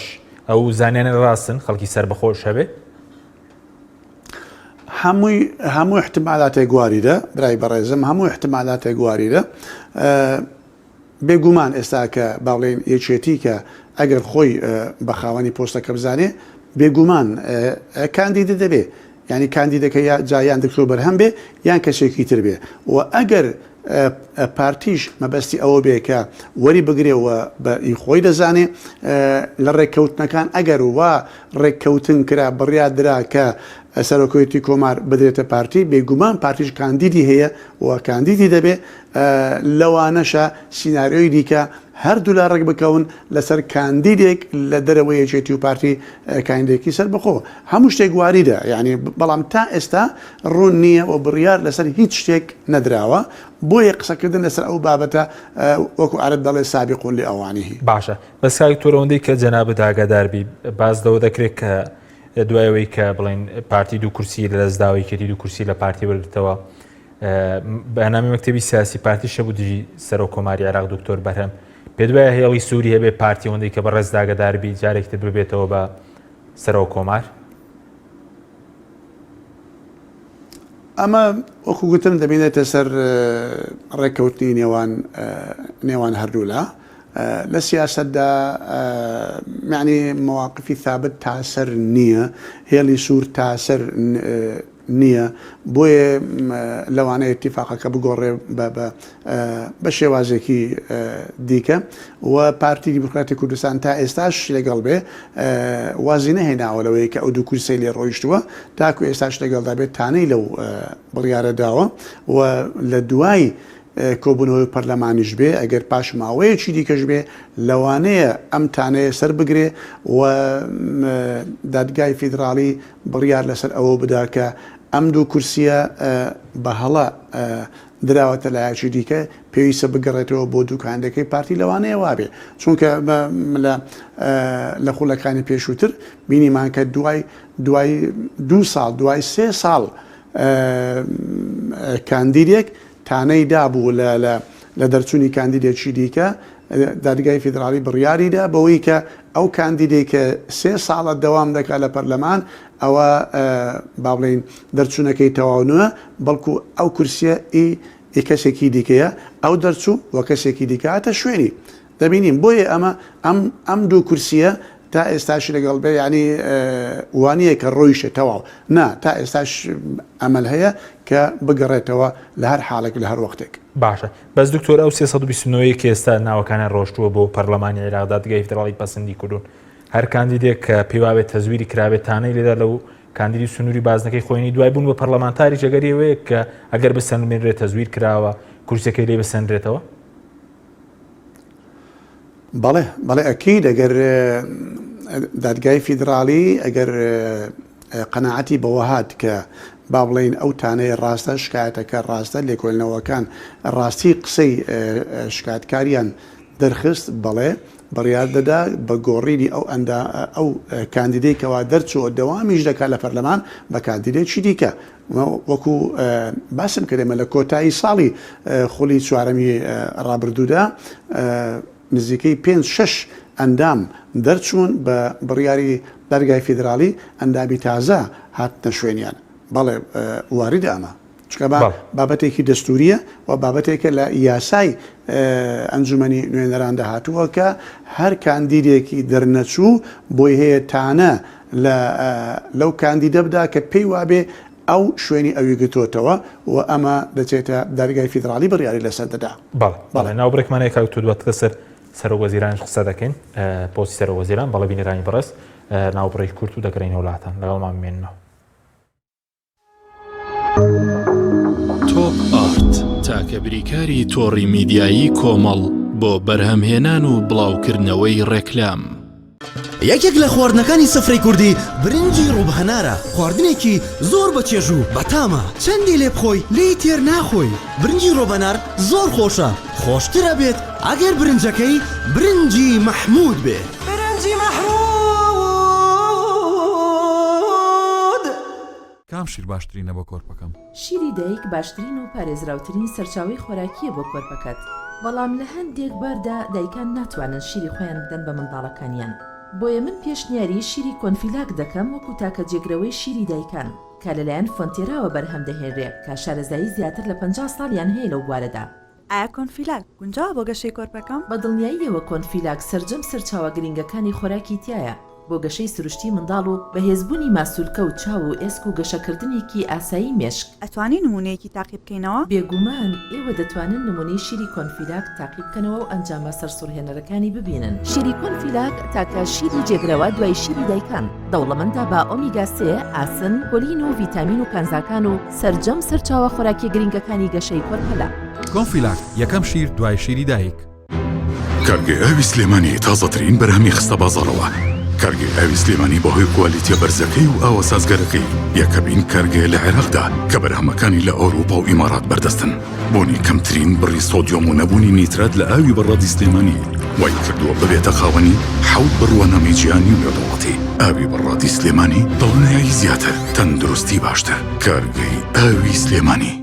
ئەو زانیانە ڕاستن خەڵکی سربەخۆش هەبێ هەموو احتمالاتێک گواریدە برای بەڕێزم هەموو احتمالاتێک گواریدە بێگومان ئێستا کە باڵێن یەکێتی کە ئەگەر خۆی بە خاوەنی پۆستەکە بزانێ بێگومان کاندیدە دەبێ ینی کاندیدەکە جایان دکتۆر بەرهەم بێ یان کەسێکی تر بێ و ئەگەر پارتیش مەبەستی ئەوە بێ کە وەری بگرێەوە بە خۆی دەزانێ لە ڕێککەوتنەکان ئەگەر وا ڕێککەوتن کرا بڕیا درا کە سەرۆکۆیەتی کۆمار بدرێتە پارتی بێگومان پارتیش کاندیدی هەیە و کاندیدی دەبێ لەوانەشە سیناریۆی دیکە هەردوو لا ڕێک بکەون لەسەر کاندیدێک لە دەرەوەی یەکێتی و پارتی کاندێکی سەربەخۆ هەموو شتێک واریدە یعنی بەڵام تا ئێستا ڕوون نییە و بڕیار لەسەر هیچ شتێک نەدراوە بۆیە قسەکردن لەسەر ئەو بابەتە وەکو عرب دەڵێ سابقون لە ئەوانیهی. باشە بەسکای تۆرەوەندەی کە جەنابەت ئاگاداربی باز دەوە دەکرێت کە دوایەوەی کە بڵێن پارتی دوو کورسی لە دەستداوی کردی دوو کورسی لە پارتی وەرگرتەوە بەنامی مەکتەبی سیاسی پارتی شەبوو دژی سەرۆک کۆماری عێراق دکتۆر بەرهەم پێ دوایە هێڵی سووری هەبێ پارتی ئەوەندەی کە بەڕێز داگەداربی جارێکتر ببێتەوە بە سەرۆک کۆمار ئەمە وەکو گوتم دەبێنێتە سەر ڕێککەوتنی نێوان هەردوولا لە سیاسەتدا معنی مواقفی ثابت تاسەر نییە هێڵی سوور تاسەر نییە بۆیە لەوانەیە اتفاقەکە بگۆڕێ بە شێوازێکی دیکە و پارتی دیموکراتی کوردستان تا ئێستاش لەگەڵ بێ وازی نەهێناوەلەوەی کە ئەو دوو کورسی لێ ڕۆیشتووە تاکو ئێستاش لەگەڵدا بێت تانەی لەو بڕیارە داوە و لە دوای کۆبوونەوەی پەرلەمانیش بێ ئەگەر پاش ماوەیەکی دیکەش بێ لەوانەیە ئەم تانەیە سەر بگرێ و دادگای فیدراڵی بڕیار لەسەر ئەوە بدا کە ئەم دوو کورسیە بە هەڵە دراوەتە لایەکی دیکە پێویستە بگەڕێتەوە بۆ دووکاندەکەی پارتی لەوانەیە وابێ چونکە لە خولەکانی پێشووتر بینیمان کە دوای 2 ساڵ دوای 3 ساڵ کاندیدێک تانەی دابوو لە دەرچوونی کاندیدێکی دیکە دادگای فیدراڵی بڕیاریدا بەوەی کە ئەو کاندیدێکە 3 ساڵە دەوام دەکات لە پەرلەمان ئەوە با بڵێن دەرچوونەکەی تەواونوە بەڵکو ئەو کورسیە کەسێکی دیکەیە ئەو دەرچوو وە کەسێکی دیکاتە شوێنی دەبینیم بۆیە ئەم دوو کورسیە تا ئێستاش لەگەڵ بێ ینی وانەیە کە ڕۆیشە تەواو نا تا ئێستاش ئەمەل هەیە کە بگەڕێتەوە لە هەر حاڵێک لە هەر وەختێک. باشە بەس دکتۆر ئەو 329 کە ئێستا ناوەکانە ڕۆشتووە بۆ پەرلەمانی عێراق دادگای فیدراڵی پەسەندی کردوون هەر کاندیدێک کە پێوابێت تەزویری کرابێت تانەی لێدا لەو کاندیدی سنووری بازنەکەی خۆینی دوای بوون بە پەرلەمانتاری جەگەریەوەیە کە ئەگەر بسەنمێنرێت تەزویر کراوە کورسەکەی لێ بسەنرێتەوە. بەڵێ ئەکید ئەگەر دادگای فیدراڵی ئەگەر قەناعەتی بەوە هات کە با بڵێن ئەو تانەیە ڕاستە شکایەتەکە ڕاستە لێکۆڵینەوەکان ڕاستی قسەی شکایەتکاریان دەرخست بەڵێ بڕیار دەدا بە گۆڕینی ئەو کاندیدەی کەوا دەرچووە دەوامیش دەکات لە پەرلەمان بە کاندیدێکی دیکە وەکو باسم کردێمە لە کۆتایی ساڵی خولی چوارەمی ڕابردوودا نزیکەی 5-6 ئەندام دەرچوون بە بڕیاری دەرگای فیدراڵی ئەندامی تازە هاتنە شوێنیان بەڵێ واریدە ئەمە چکە بابەتێکی دەستوریە و بابەتێکە لە یاسای ئەنجومەنی نوێنەران داهاتووە کە هەر کاندیدێکی دەرنەچوو بۆی هەیە تانە لەو کاندیدە بدا کە پێی وابێ ئەو شوێنی ئەوی گرتوتەوە و ئەمە دەچێتە دادگای فیدراڵی بڕیاری لەسەر دەدا. بەڵێ ناوبرێکمانەیە کە تو دوات سەر سەرۆک وەزیرانش قسە دەکەین پۆستی سەرۆک وەزیران بەڵێ بینەرانی بەڕێز ناوبڕی کورت و دەگەڕینە وڵاتان لەگەڵمان بمێننەوە. تۆپ ئارت تاکە بریکاری تۆڕی میدیایی کۆمەڵ بۆ بەرهەمهێنان و بڵاوکردنەوەی ڕێکلام. یەکێک لە خواردنەکانی سفرەی کوردی برنجی ڕووبهەنارە، خواردنێکی زۆر بەچێژ و بەتامە، چەندی لێ بخۆی لی تێر ناخۆی. برنجی ڕۆبەنار زۆر خۆشە، خۆشترە بێت ئەگەر برنجەکەی برنجی مەحموود بێ. برنجی مەحموود. کام شیر باشترینە بۆ کۆرپەکەم؟ شیری دایک باشترین و پارێزراوترین سەرچاوی خۆراکیە بۆ کۆرپەکەت، بەڵام لە هەندێک باردا دایکان ناتوانن شیری خۆیان بدەن بە منداڵەکانیان. بۆیە من پێشنیاری شیری کۆنفیلاک دەکەم وەکو تاکە جێگرەوەی شیری دایکان کە لەلایەن فۆنتێراوە بەرهەم دەهێنرێ کە شارەزایی زیاتر لە 50 ساڵیان هەیە لەو بوارەدا. ئایا کۆنفیلاک گونجاوە بۆ گەشەی کۆرپەکەم؟ بە دڵنیاییەوە کۆنفیلاک سەرجەم سەرچاوە گرنگەکانی خۆراکی تایە بۆ گەشەی سروشتی منداڵ و بەهێزبوونی ماسوولکە و چاو و ئێسک و گەشەکردنێکی ئاسایی مێشک. ئەتوانی نمونەیەکی تاقی بکەینەوە؟ بێگومان ئێوە دەتوانن نمونەی شیری کۆنفیلاک تاقی بکەنەوە و ئەنجامە سەرسوڕهێنەرەکانی ببینن. شیری کۆنفیلاک تاکە شیری جێگرەوە دوای شیری دایکان دەوڵەمەندە بە ئۆمیگا 3 ئاسن، کۆلین و ڤیتامین و کانزاکان و سەرجەم سەرچاوە خۆراکی گرنگەکانی گەشەی کۆرپەلا. کۆنفیلاک یەکەم شیر دوای شیری دایک. کارگەی ئاوی سلێمانی تازەترین بەرهەمی خستە بازاڕەوە. کارگەی ئاوی سلێمانی بەهۆی کوالیتیە بەرزەکەی و ئاوە سازگەرەکەی یەکەمین کارگەیە لە عێراقدا کە بەرهەمەکانی لە ئەوروپا و ئیمارات بەردەستن. بۆنی کەمترین بڕی سۆدیۆم و نەبوونی نیترات لە ئاوی بەڕادی سلێمانی وای کردووە ببێتە خاوەنی 7 بڕوانەمی جیهانی و نێودەوڵەتی. ئاوی بەڕادی سلێمانی دڵنیایی زیاتر، تەندروستی باشتر. کارگەی ئاوی سلێمانی.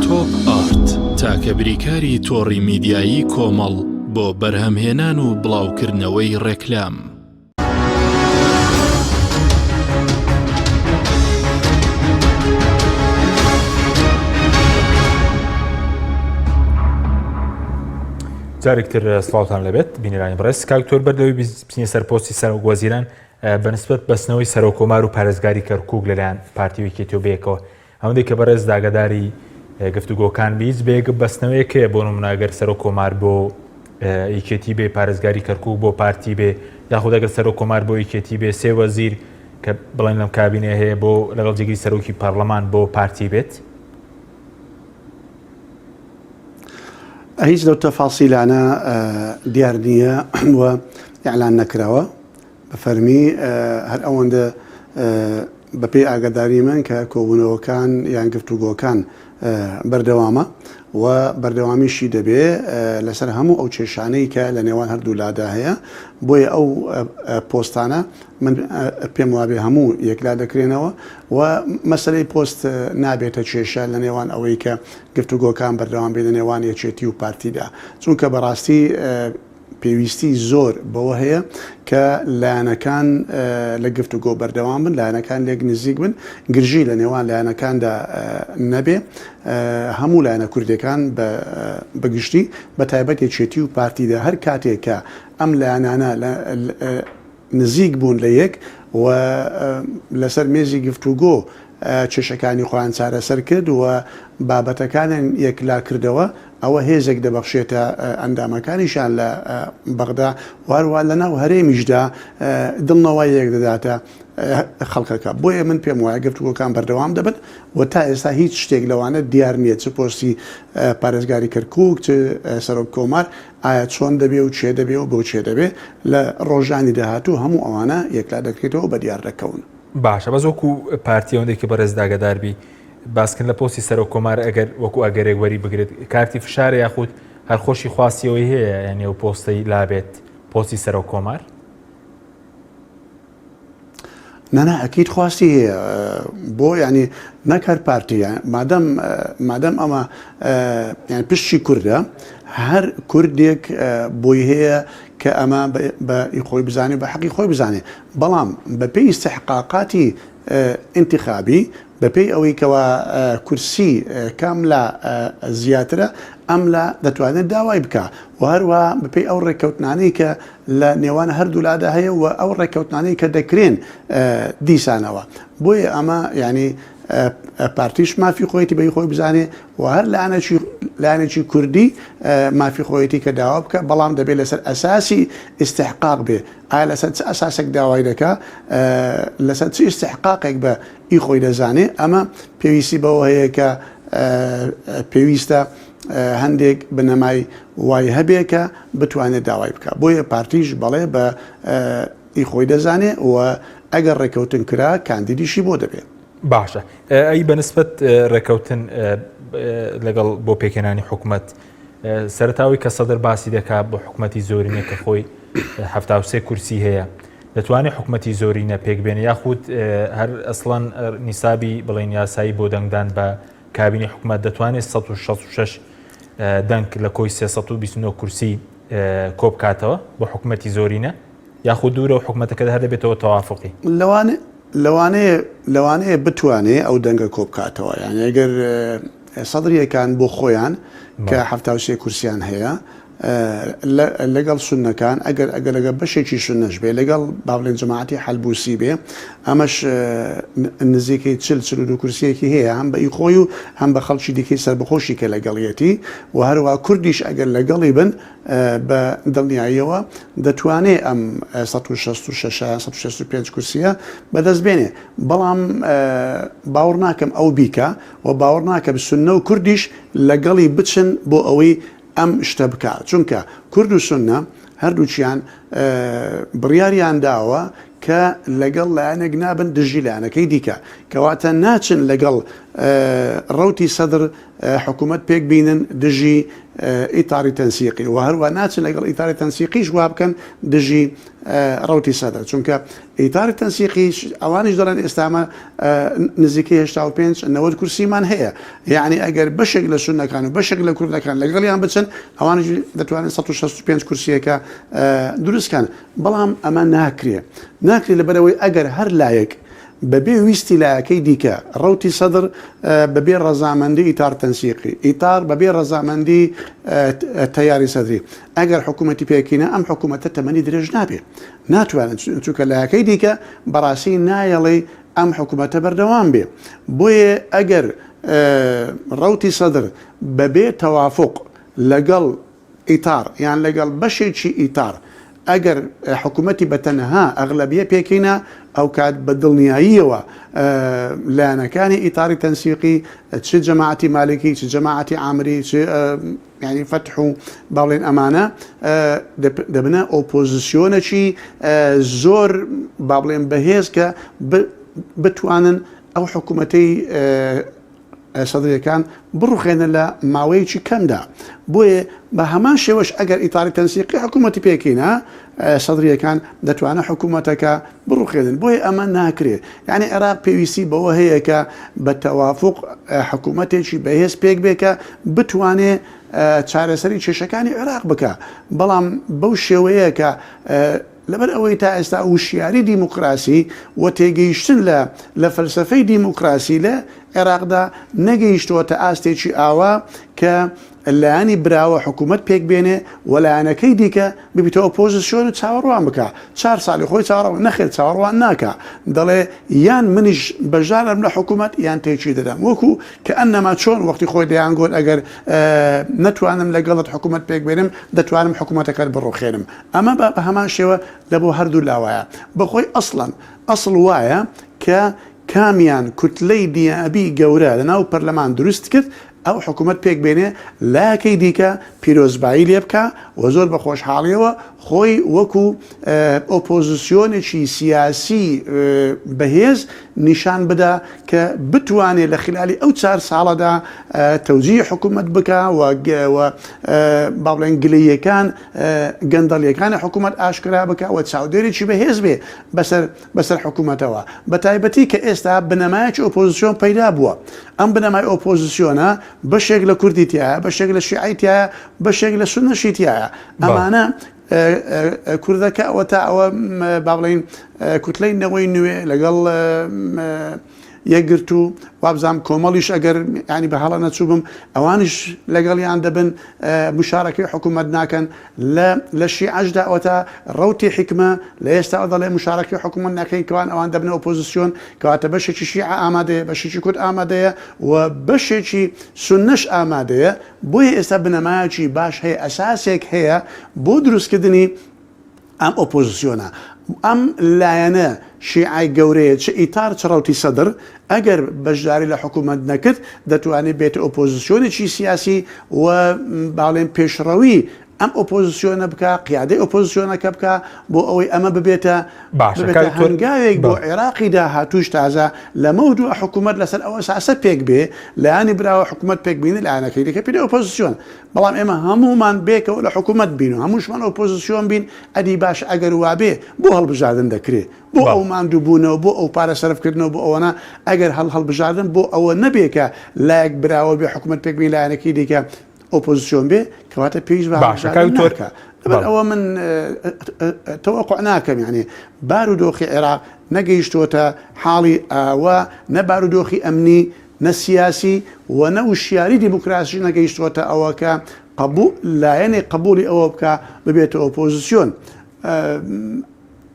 تۆپ ئارت تاکە بریکاری تۆڕی میدیایی کۆمەڵ بۆ بەرهەمهێنان و بڵاوکردنەوەی ڕێکلام. جارێکتر سڵاوتان لەبێت بینەرانی بەڕێز. کاکتۆر بەردەوەی بچینە سەر پۆستی سەرۆکوەزیران بەنسبەت بەستنەوەی سەرۆکۆمار و پارێزگاری کەرکووک لەلایەن پارتی ویکێتیۆبیەکەوە ئەوەندەی کە بەڕێز داگەداری گفتوگۆکان بیت بێگە بەستنەوەیەکەیە بۆ نمونەگەر سەرۆکۆمار بۆ یەکێتی بێ، پارێزگاری کەرکووک بۆ پارتی بێ، یاخود ئەگەر سەرۆکۆمار بۆ یەکێتی بێ، سێ وەزیر کە بڵێن لەم کابینێ هەیە بۆ لەگەڵ جێگیری سەرۆکی پەرلەمان بۆ پارتی بێت؟ هیچ لەو تەفاسیلانە دیار نییە و ئیعلان نەکراوە. بەفەرمی هەر ئەوەندە بەپێی ئاگاداری من کە کۆبوونەوەکان یان گفتوگۆکان بەردەوامە و بەردەوامیشی دەبێ لەسەر هەموو ئەو کێشانەی کە لە نێوان هەردوو لادا هەیە. بۆیە ئەو پۆستانە من پێم وابێ هەموو یەکلا دەکرێنەوە و مەسلەی پۆست نابێتە کێشە لە نێوان ئەوەی کە گفتوگۆکان بەردەوام بێ لە نێوان یەکێتی و پارتیدا، چونکە بەڕاستی پێویستی زۆر بەوە هەیە کە لایەنەکان لە گفتوگۆ بەردەوام بن، لایەنەکان لێک نزیک بن، گرژی لە نێوان لایەنەکاندا نەبێ. هەموو لایەنە کوردەکان بەگشتی بە تایبەت یەکێتی و پارتیدا هەر کاتێک کە ئەم لایەنانە نزیک بوون لە یەک و لەسەر مێزی گفتوگۆ کێشەکانی خۆیان چارەسەر کرد و بابەتەکانیان یەکلا کردەوە، ئەوە هێزێک دەبەخشێتە ئەندامەکانیشان لە بەغدا وارووا لە ناو هەرێمیشدا دڵنەوەی یەک دەداتە خەڵکەکە. بۆیە من پێم وایە گفتوگۆکان بەردەوام دەبن و تا ئێستا هیچ شتێک لەوانە دیار نییە، چ پۆستی پارێزگاری کەرکووک چ سەرۆک کۆمار ئایا چۆن دەبێ و چێ دەبێ و بۆ چێ دەبێ لە ڕۆژانی داهاتوو هەموو ئەوانە یەکلا دەکرێتەوە بە دیار دەکەون. باشە، بەس وەکو پارتی ئەوەندێکی بەڕێز داگەداربی باسکن لە پۆستی سەرۆک کۆمار ئەگەر وەکو ئەگەرێک وەری بگرێت کارتی فشارە یاخود هەر خۆشی خواستیەوەی هەیە یعنی ئەو پۆستەی لابێت پۆستی سەرۆک کۆمار؟ نەنا ئەکید خواستی هەیە بۆ ینی نەکار پارتی مادەم ئەمە پشتی کووردە، هەر کوردێک بۆی هەیە کە ئەمە بە خۆی بزانێ بە حەقی خۆی بزانێ، بەڵام بەپێی استحقاقاتی انتخابی بەپێی ئەوەی کەوا کورسی کاملا زیاترە ئەملا دەتوانێت داوای بکە و هەروە بەپێی ئەو ڕێککەوتنانەی کە لە نێوان هەردوولادا هەیە و ئەو ڕێککەوتنانەی کە دەکرێن دیسانەوە. بۆیە ئەمە ینی پارتیش مافی خۆیەتی بەی خۆی بزانێ و هەر لایەنێکی کوردی مافی خۆیەتی کە داوا بکە بەڵام دەبێت لەسەر ئەساسی ئیستحقاق بێ ئایا لەسەر چ ئەساسێک داوای دەکا لەسەر چ ئیستحقاقێک بە ئی خۆی دەزانێ ئەمە پێویستی بەوە هەیە کە پێویستە هەندێک بنەمای وای هەبێ کە بتوانێت داوای بکە بۆیە پارتیش بەڵێ بە ئی خۆی دەزانێ و ئەگەر ڕێکەوتن کرا کاندیدیشی بۆ دەبێت. باشە ئەی بەنسبەت ڕێکەوتن لەگەڵ بۆ پێکێنانی حکوومەت سەرتاوی کە سەدر باسی دەکات بۆ حکوومەتی زۆرینە کە خۆی 73 کورسی هەیە دەتوانێت حکوومەتی زۆرینە پێک بێنێ یاخود هەر ئەسڵان نیسابی بڵێن یاسایی بۆ دەنگدان بە کابینی حکوومەت دەتوانێت 166 دەنگ لە کۆی 329 کورسی کۆ بکاتەوە بۆ حکوومەتی زۆرینە یاخود دوورە و حکوومەتەکە هەر دەبێتەوە تەوافقی لەوانەیە بتوانێت ئەو دەنگە کۆ بکاتەوە یان ئەگەر سەدرریەکان بۆ خۆیان کە 73 کورسیان هەیە لەگەڵ سونەکان ئەگەر لەگە بەشێکی سونەش بێ لەگەڵ باڵێن جەماعەتی حەلبوسی بێ ئەمەش نزیکەی 42 کورسیەکی هەیە هەم بە ئی خۆی و هەم بە خەڵکی دیکەی سەربەخۆشی کە لەگەڵیەتی و هەروە کوردیش ئەگەر لەگەڵی بن بە دڵنیاییەوە دەتوانێت ئەم 165 کورسیە بەدەست بێنێ بەڵام باوەڕ ناکەم ئەو بیکە و باوەڕ ناکەم سونە و کوردیش لەگەڵی بچن بۆ ئەوەی ئەم شتە بکات چونکە کورد و سونە هەردووچیان بڕیاریان داوە کە لەگەڵ لایەنێک نابن دژی لایەنەکەی دیکە کەواتە ناچن لەگەڵ ڕەوتی سەدر حکوومەت پێک بینن دژی ئیتاری تەنسیقی و هەروە ناچن لەگەڵ ئیتاری تەنسیقیش وا بکەن دژی ڕەوتی سەدر چونکە ئیتاری تەنسیقی ئەوانش دەڵێن ئێستامە نزیکەی 85 کورسیمان هەیە یعنی ئەگەر بەشێک لە سونەکان و بەشێک لە کوردەکان لەگەڵیان بچن ئەوانش دەتوانێت 165 کورسیەکە دروستکان بەڵام ئەمە ناکرێ لەبەرەوەی ئەگەر هەر لایەک بەبێ ویستی لایەکەی دیکە ڕەوتی سەدر بەبێ ڕەزامەندی ئیتار تەنسیقی ئیتار بەبێ ڕەزامەندی تەیاری سەدری ئەگەر حکوومەتی پێکینە ئەم حکوومەتە تەمەنی درێژ نابێت ناتوانێت چونکە لایەکەی دیکە بەڕاستی نایەڵێ ئەم حکوومەتە بەردەوام بێ بۆیە ئەگەر ڕەوتی سەدر بەبێ تەوافق لەگەڵ ئیتار یان لەگەڵ بەشێکی ئیتار ئەگەر حکوومەتی بەتەنەها ئەغلبیە پێکەینە ئەو کات بە دڵنیاییەوە لایەنەکانی ئیتاری تەنسیقی چ جەماعەتی مالکی چ جەماعەتی عامری چ ینی فەتح و باڵێن ئەمانە دەبنە ئۆپۆزیسیۆنێکی زۆر با بڵێن بەهێز کە بتوانن ئەو حکوومەتەی سەدرریەکان بڕوخێنە لە ماوەیەکی کەمدا بۆیە بە هەمان شێوەش ئەگەر ئیتاری تەنسیقی حکوومەتی پێکەینە سەدرریەکان دەتوانە حکوومەتەکە بڕوخێنن بۆیە ئەمە ناکرێت یعنی عێراق پێویستی بەوە هەیە کە بە تەوافق حکوومەتێکی بەهێز پێک بێکە بتوانێت چارەسەری کێشەکانی عێراق بکە بەڵام بەو شێوەیە کە لەبەر ئەوەی تا ئێستا وشیاری دیموکراسی و تێگەیشتن لە فەلسفەی دیموکراسی لە عێراقدا نەگەیشتووەتە ئاستێکی ئاوا کە لایەنی براوە حکوومەت پێک بێنێ وەلایەنەکەی دیکە ببیتە ئۆپۆزیسیۆن و چاوەڕوان بکە 4 ساڵی خۆی چاوەڕوان نەخێت چاوەڕوان ناکە دەڵێ یان منیش بەژارم لە حکوومەت یان تێکی دەدەم وەکو کە ئەنەما چۆن وەختی خۆی دەیانگۆن ئەگەر نەتوانم لەگەڵت حکوومەت پێک بێنم دەتوانم حکوومەتەکەت بڕۆخێنم ئەمە بە هەمان شێوە لە بۆ هەردوو لاوایە بەخۆی ئەسڵ وایە کە کامیان کوتلەی دیابی گەورە لەناو پەرلەمان دروست کرد ئەو حکوومەت پێک بێنێ لاکەی دیکە پیرۆزبایی لێ بکە و زۆر بە خۆشحاڵیەوە خۆی وەکو ئۆپۆزیسیۆنێکی سیاسی بەهێز نیشان بدا کە بتوانێت لە خلالی ئەو 4 ساڵەدا تەوجیه حکوومەت بکە و با بڵێن گلەیەکان گەندەڵیەکانی حکوومەت ئاشکرا بکە و چاودێرێکی بەهێز بێ بەسەر حکوومەتەوە بە تایبەتی کە ئێستا بنەمایەکی ئۆپۆزیسیۆن پەیدا بووە ئەم بنەمای ئۆپۆزیسیۆنە بەشێک لە کوردی تایە بەشێک لە شیعی تایە بەشێک لە سونەشی تایە ئەمانە کوردەکە ئەوە تا ئەوە با بڵێن کوتلەی نەوەی نوێ لەگەڵ یەکگرت و وابزانام کۆمەڵیش ئەگەر ینی بە هەڵە نەچوو بم ئەوانش لەگەڵیان دەبن مشارەکەی حکوومەت ناکەن لە شیعەشدا ئەوەتە ڕەوتی حکمە لە ئێستا ئەو دەڵێ مشارەکەی حکوومەت ناکەین کەوان ئەوان دەبنە ئۆپۆزیسیۆن کەواتە بەشێکی شیع ئامادەیە بەشێکی کورد ئامادەیە و بەشێکی سونەش ئامادەیە بۆیە ئێستا بنەمایەکی باش هەیە ئەساسێک هەیە بۆ دروستکردنی ئەم ئۆپۆزیسیۆنە ئەم لایەنە شیعای گەورەیە چ ئیتار چ ڕەوتی سەدر ئەگەر بەشداری لە حکوومەت نەکرد دەتوانێت بێتە ئۆپۆزیسیۆنێکی سیاسی و باڵێن پێشڕەوی ئەم ئۆپۆزیسیۆنە بکە قیادەی ئۆپۆزیسیۆنەکە بکە بۆ ئەوەی ئەمە ببێتە هەنگاوێک بۆ عێراقی داهاتووش تازە لە مەودووە حکوومەت لەسەر ئەوە ساسە پێک بێ لایانی براوە حکوومەت پێک بینی لایەنەکەی دەکە پێ ئۆپۆزیسیۆن بەڵام ئێمە هەمومان بێکەوە لە حکوومەت بین و هەمووشمان ئۆپۆزیسیۆن بین ئەدی باش ئەگەر وابێ بۆ هەڵبژاردن دەکرێت بۆ ئەو ماندووبوونەوە بۆ ئەو پارە سەرفکردنەوە بۆ ئەوەنە ئەگەر هەڵبژاردن بۆ ئەوە نەبێکە لایەک براوە بێ حکوومەت پێک بین لایەنەکەی دیکە ئۆپۆزیسیۆن بێ کەواتە پێویست باشەکە ئەوە من تەوەقع ناکەم یعنی بارودۆخی عێراق نەگەیشتوتە حاڵی ئاوا نە بارودۆخی ئەمنی نە سیاسی و نە وشیاری دیموکراسی نەگەیشتوتە ئەوەکە لایەنێ قبولی ئەوە بکە ببێتە ئۆپۆزیسیۆن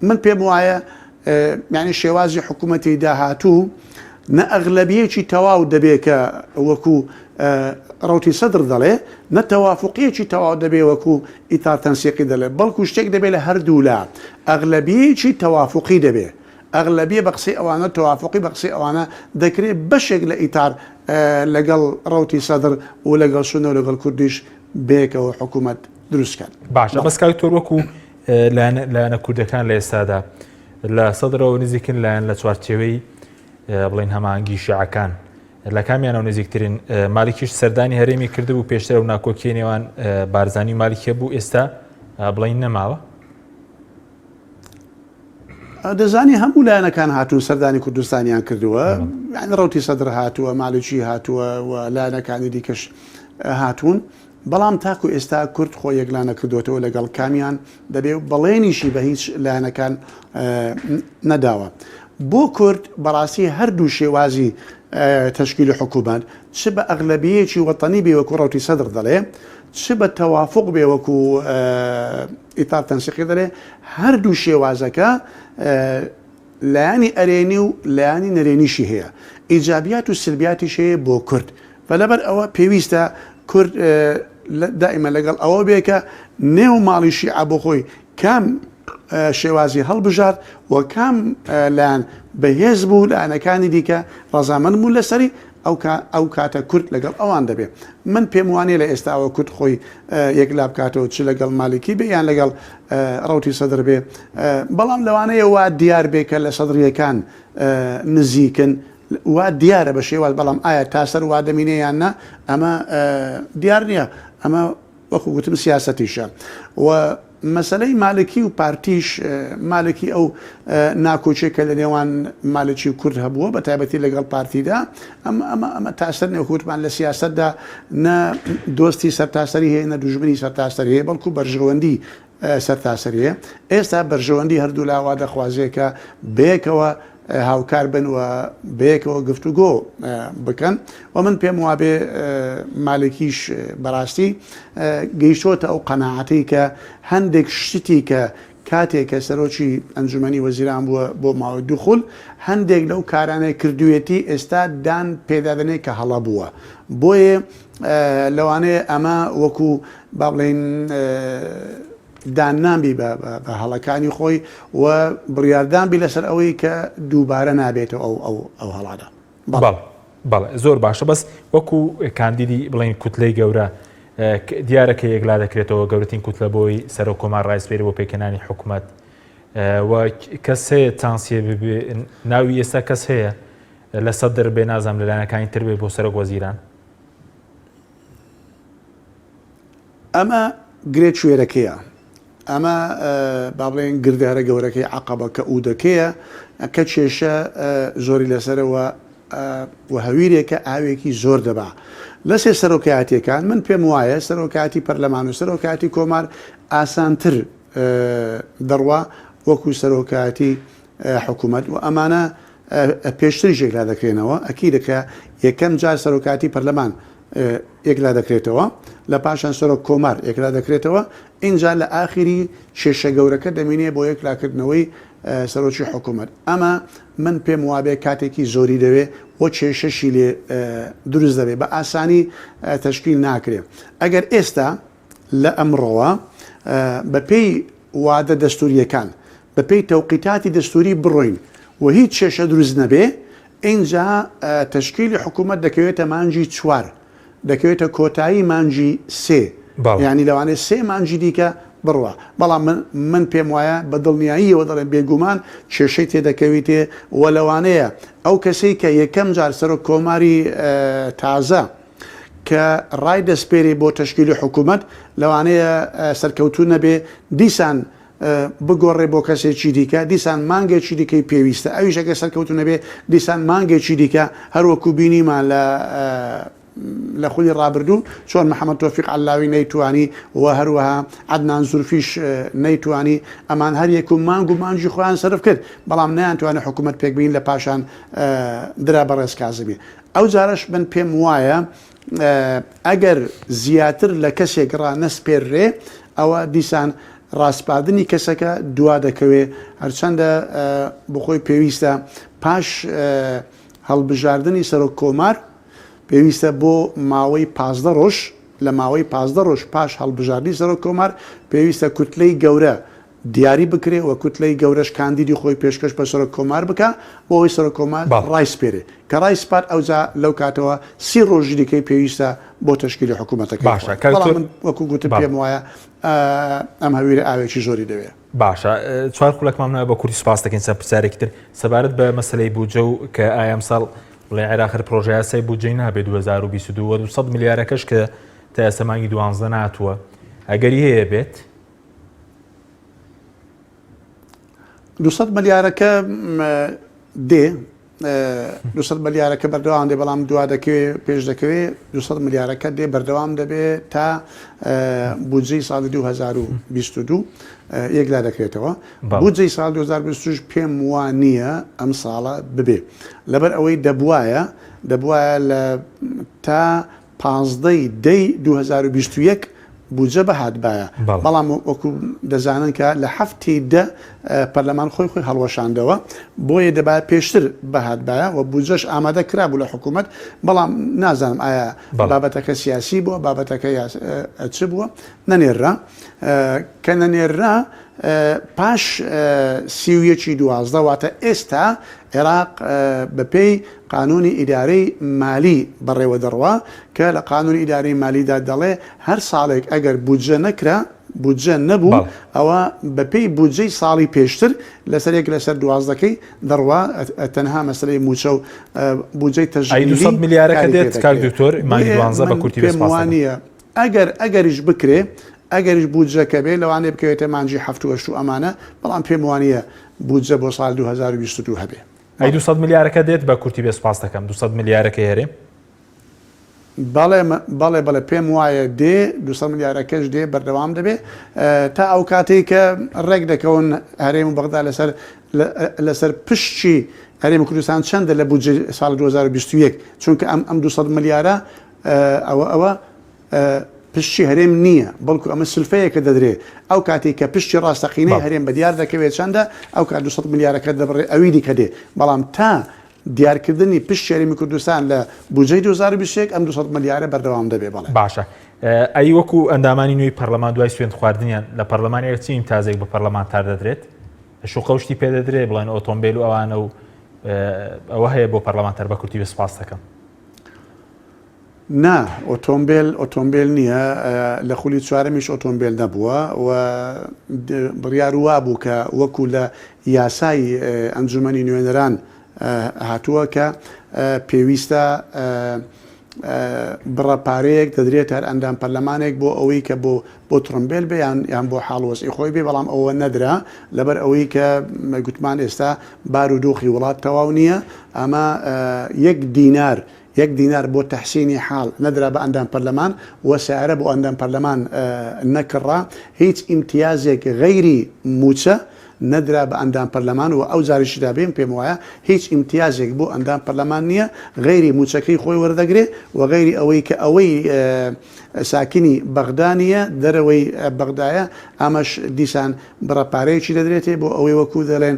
من پێم وایە یعنی شێوازی حکوومەتی داهاتوو نە ئەغلەبیەکی تەواو دەبێکە وەکو ڕەوتی سەدر دەڵێ نەتەوافقیەکی تەواو دەبێ وەکو ئیتار تەنسیقی دەڵێ بەڵکو شتێک دەبێت لە هەردوو لا ئەغلەبیەکی تەوافقی دەبێ ئەغلەبیە بە قسەی ئەوانە تەوافقی بە قسەی ئەوانە دەکرێت بەشێک لە ئیتار لەگەڵ ڕەوتی سەدر و لەگەڵ سونە و لەگەڵ کوردیش بێکەوە حکوومەت دروستکەن باشە بەسکاوی تۆر وەکو لایەنە کوردەکان لە ئێستادا لە سەدرەوە نزیکن لایەن لە چوارچێوەی بڵین هەماهەنگی شیعەکان لە کامیانەوە نزیکترین مالیکیش سەردانی هەرێمی کرده بوو پێشتر و ناکۆکیی نێوان بارزانی مالیکە بوو ئێستا بڵین نەماوە دەزانی هەموو لایەنەکان هاتوون سەردانی کوردستانیان کردووە یعنی ڕەوتی سەدر هاتووە مالیکی هاتووە و لایەنەکانی دیکەش هاتوون بەڵام تاکو ئێستا کورد خۆ یەکلانە کردوێتەوە لەگەڵ کامیان دەبێ بەڵێنیشی بە هیچ لایەنەکان نەداوە بۆ کورد بەڕاستی هەردوو شێوازی تشکیل حکوومەت چ بە ئەغلەبیەکی وەتەنی بێ وەکو ڕەوتی سەدر دەڵێ چ بە تەوافق بێ وەکو ئیتار تەنسیقی دەڵێ هەردوو شێوازەکە لایانی ئەرێنی و لایانی نەرێنیشی هەیە ئیجابیات و سلبیاتیش هەیە بۆ کورد بەلەبەر ئەوە پێویستە کورد دائیمە لەگەڵ ئەوە بێکە نێو ماڵی شیعە بۆ خۆی کام شێوازی هەڵبژات و کام لایەن بەهێز بوو لایەنەکانی دیکە ڕەزامەند بوو لەسەری ئەو کاتە کورد لەگەڵ ئەوان دەبێت من پێم وانێ لە ئێستاوە کورد خۆی یەکلا بکاتەوە چ لەگەڵ مالیکی بێ یان لەگەڵ ڕەوتی سەدر بێ بەڵام لەوانەیە وا دیار بێکە لە سەدرریەکان نزیکن وا دیارە بە شێواز بەڵام ئایا تاسەر وا دەمینەیان نە ئەمە دیار نییە ئەمە وەکو گوتم سیاسەتیشە و مەسلەی مالکی و پارتیش مالکی ئەو ناکۆچێکە لە نێوان مالکی و کورد هەبووە بە تایبەتی لەگەڵ پارتیدا ئەمە تاسەر نێوکوتمان لە سیاستدا نە دۆستی سەرتاسەری هەیە نە دوژمنی سەرتاسەری هەیە بەڵکو بەرژەوەندی سەرتاسەریە ئێستا بەرژەوەندی هەردوو لاوا دەخوازێکە بێکەوە هاوکار بن و بەیەکەوە گفتوگۆ بکەن و من پێم وابێ مالکیش بەڕاستی گەیشتۆتە ئەو قەناعەتی کە هەندێک شتی کە کاتێک کە سەرۆکی ئەنجومەنی وەزیران بووە بۆ ماوەی دووخول هەندێک لەو کارانەی کردوێتی ئێستا دان پێدادنێ کە هەڵە بووە بۆیە لەوانەیە ئەمە وەکو با بڵێن داننامی بە هەڵەکانی خۆی و بڕیاردانبی لەسەر ئەوەی کە دووبارە نابێتەوە ئەو هەڵادا بەڵێ زۆر باشە بەس وەکو کاندیدی بڵین کوتلەی گەورە دیارەکە یەکلا دەکرێتەوە گەورەترین کوتلە بۆی سەرۆک کۆمار ڕایسپێری بۆ پێکەنانی حکوومەت و کەس هەیە چانسیە ببێ ناوی ئێستا کەس هەیە لە سەدر بێ نازام لەلایەنەکانی تر بێ بۆ سەرۆک وەزیران ئەمە گرێت شوێرەکەیە ئەمە با بڵێن گردارە گەورەکەی عەقەبە کە ئوودەکەیە کە کێشە زۆری لەسەرەوە و هەویرێکە ئاوێکی زۆر دەبا لە سێ سەرۆکایەتیەکان من پێم وایە سەرۆکاتی پەرلەمان و سەرۆکاتی کۆمار ئاسانتر دەڕوا وەکو سەرۆکاتی حکوومەت و ئەمانە پێشتری ژێکلا دەکرێنەوە ئەکیدەکە یەکەم جار سەرۆکاتی پەرلەمان یەکلا دەکرێتەوە لە پاشان سەرۆک کۆمار یەکلا دەکرێتەوە اینجا لە ئاخری شێشە گەورەکە دەمێنێ بۆ یەکلاکردنەوەی سەرۆکی حکوومەت ئەمە من پێم وابێ کاتێکی زۆری دەوێ بۆ کێشەشی لێ دروست دەبێت بە ئاسانی تەشکیل ناکرێت ئەگەر ئێستا لە ئەمڕۆوە بەپێی وادە دەستوریەکان بەپێی تەوقیتاتی دەستوری بڕۆین و هیچ کێشە دروست نەبێ اینجا تەشکیلی حکوومەت دەکەوێتە مانجی 4 دەکەوێتە کۆتایی مانجی 3 یعنی لەوانێ 3 مانجی دیکە بڕوە بەڵام من پێم وایە بە دڵنیاییەوە دەڵێن بێگومان کێشەی تێدەکەویتێ وە لەوانەیە ئەو کەسەی کە یەکەم جار سەرۆک کۆماری تازە کە ڕای دەستپێری بۆ تەشکیلی حکوومەت لەوانەیە سەرکەوتو نەبێ دیسان بگۆڕێ بۆ کەسێکی دیکە دیسان مانگێکی دیکەی پێویستە ئەویشەکە سەرکەوتو نەبێ دیسان مانگێکی دیکە هەروەکو بینیمان لە خولی ڕابردوو چۆن محەممەد تۆفیق عەلاوی نەیتوانی و هەروەها عەدنان زولفیش نەیتوانی ئەمان هەریەک و مانگ و مانجی خۆیان سەرف کرد بەڵام نەیانتوانێت حکوومەت پێکبین لە پاشان درا بە ڕێزکازبی ئەو جارش من پێم وایە ئەگەر زیاتر لە کەسێک ڕانەسپێرڕێ ئەوە دیسان ڕاستپاردنی کەسەکە دوا دەکەوێت هەرچەندە بخۆی پێویستە پاش هەڵبژاردننی سەرۆک کۆمار پێویستە بۆ ماوەی 15 ڕۆژ لە ماوەی 15 ڕۆژ پاش هەڵبژاردننی سەرۆک کۆمار پێویستە کوتلەی گەورە دیاری بکرێ و کوتلەی گەورەش کاندیدی خۆی پێشکەش بە سەرۆک کۆمار بکە بۆ ئەوەی سەرۆک کۆمار ڕایسپێرێ کە ڕایسپات ئەوجا لەو کاتەوە 30 ڕۆژی دیکەی پێویستە بۆ تەشکیلی حکوومەتەکە باشە من وەکو گوتم پێم وایە ئەم هەویرە ئاوێکی زۆری دەوێت باشە چوار خولەکمان بە کوردی سپاس دەکەین چەند پرسیارێکی تر سەبارەت بە مەسلەی بوجە و کە ئایام ساڵ بڵێ عێراقر پرۆژەیە سەی بودجەی نابێت 2022 و 200 میلیارەکەش کە تا ئێستا مانگی 12 ناتووە ئەگەری هەیە بێت 200 ملیارەکە دێ 200 ملیارەکە بەردەوام دێ بەڵام دوا دەکەوێت پێش دەکەوێت 200 ملیارەکە دێ بەردەوام دەبێت تا بودجەی ساڵی 2022 یەکلا دەکرێتەوە بودجەی ساڵ 2023 پێم وانە ئەم ساڵە ببێ لەبەر ئەوەی دەبواە لە تا 15 دەی 2021 بودجە بەهات باە بەڵام وەکو دەزانن کە لە هەفتی دە پەرلەمان خۆی هەڵوەشاندەوە بۆیە دەبات پێشتر بەهات باە و بودجەش ئامادە کرابوو لە حکوومەت بەڵام نازانم ئایا بابەتەکە سیاسی بووە بابەتەکە چ بووە نەنێرا کە نەنێرا پاش 12 واتە ئێستا عێراق بەپێی قانونی ئیدارەی مالی بەڕێوە دەڕوا کە لە قانونی ئیدارەی مالیدا دەڵێ هەر ساڵێک ئەگەر بودجە نەکرا بودجە نەبوو ئەوە بەپێی بودجەی ساڵی پێشتر لەسەرێک لەسەر 12ەکەی دەڕوا تەنها مەسلەی موچە و بودجەی تەژمیلی 200 میلیارەکە دێت کاک دکتۆر مانگی 12 بە کورتی وانە ئەگەریش بکرێ ئەگەریش بودجەکە بێ لەوانێ بکەوێتە مانجی 7 ئەمانە بەڵام پێم وانە بودجە بۆ ساڵ 2022 هەبێ 200 میلیارەکە دێت بە کورتی بێ سپاس دەکەم 200 میلیارەکە هێرێ بەڵێ پێم وایە دێ 200 میلیارەکەش دێ بەردەوام دەبێ تا ئەو کاتێک کە ڕێک دەکەون هەرێم و بەغدا لەسەر پشتی هەرێمی کوردستان چەندە لە بودجە ساڵ 2021 چونکە ئەم 200 میلیارە ئەوە پشتی هەرێم نییە بەڵکو ئەمە سلفەیەکە دەدرێت ئەو کاتێک کە پشتی ڕاستەقینەی هەرێم بە دیار دەکەوێت چەندە ئەو کات 200 میلیارەکە دەبڕێ ئەوی دیکە دێ بەڵام تا دیارکردنی پشت هەرێمی کوردستان لە بودجەی 2021 ئەم 200 میلیارە بەردەوام دەبێ بەڵێ باشە ئەی وەکو ئەندامانی نوێی پەرلەمان دوای سوێند خواردنیان لە پەرلەمانی چیم تازێک بە پەرلەمانتار دەدرێت شوقەوشتی پێ دەدرێت بڵێن ئۆتۆمبیل و ئەوانە و ئەوە هەیە بۆ پەرلەمانتار بە کورتی بە سپاس دەکەم نا ئۆتۆمبیل نییە لە خولی چوارەمیش ئۆتۆمبیل نەبووە و بڕیار وا بوو کە وەکو لە یاسای ئەنجومەنی نوێنەران هاتووە کە پێویستە بڕەپارەیەک دەدرێت هەر ئەندام پەرلەمانێک بۆ ئەوەی کە بۆ ترمبیل بێ یان بۆ حاڵوەسی خۆی بێ بەڵام ئەوە نەدرا لەبەر ئەوەی کە گوتمان ئێستا بار و دۆخی وڵات تەواو نییە ئەمە 1 دینار بۆ تەحسینی حاڵ نەدرا بە ئەندام پەرلەمان و سیارە بۆ ئەندام پەرلەمان نەکڕا هیچ ئیمتیازێک غەیری موچە نەدرا بە ئەندام پەرلەمان و ئەو جاریشدا بێن پێم وایە هیچ ئیمتیازێک بۆ ئەندام پەرلەمان نییە غەیری موچەکەی خۆی وەردەگرێ و غەیری ئەوەی کە ئەوەی ساکنی بەغدانیە دەرەوەی بەغدایە ئەمەش دیسان بڕەپارەیەکی دەدرێتێ بۆ ئەوەی وەکو دەڵێن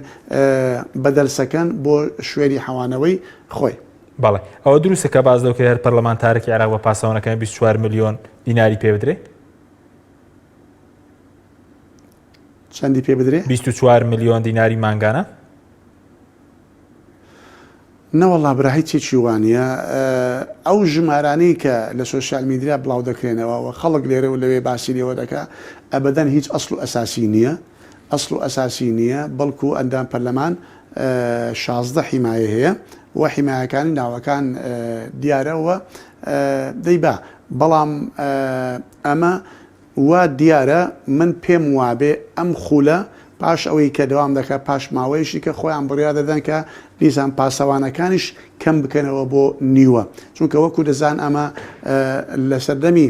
بەدەلسەکەن بۆ شوێنی حەوانەوەی خۆی. بەڵێ ئەوە دروستە کە باز دەکە هەر پەرلەمانتارێکی عێراق بە پاسەوانەکەی 24 میلیۆن دیناری پێ بدرێت؟ چەندی پێ بدرێت؟ 24 میلیۆن دیناری مانگانە؟ نەوەڵا برای چێکی وانە ئەو ژمارانەی کە لە سوۆسیال میدیا بڵاو دەکرێنەوە و خەڵک لێرە و لەوێ باسی لێوە دەکا ئەبەدەن هیچ ئەسڵ و ئەساسی نییە ئەسڵ و ئەساسی نییە بەڵکو ئەندام پەرلەمان 16 حیمایە هەیە و حیمایەکانی ناوەکان دیارەوە دەیبا بەڵام ئەمە وا دیارە من پێم وابێ ئەم خولە پاش ئەوەی کە دەوام دەکات پاش ماوەیەشی کە خۆیان بڕیا دەدەن کە دیسان پاسەوانەکانیش کەم بکەنەوە بۆ نیوە چونکە وەکو دەزان ئەمە لە سەردەمی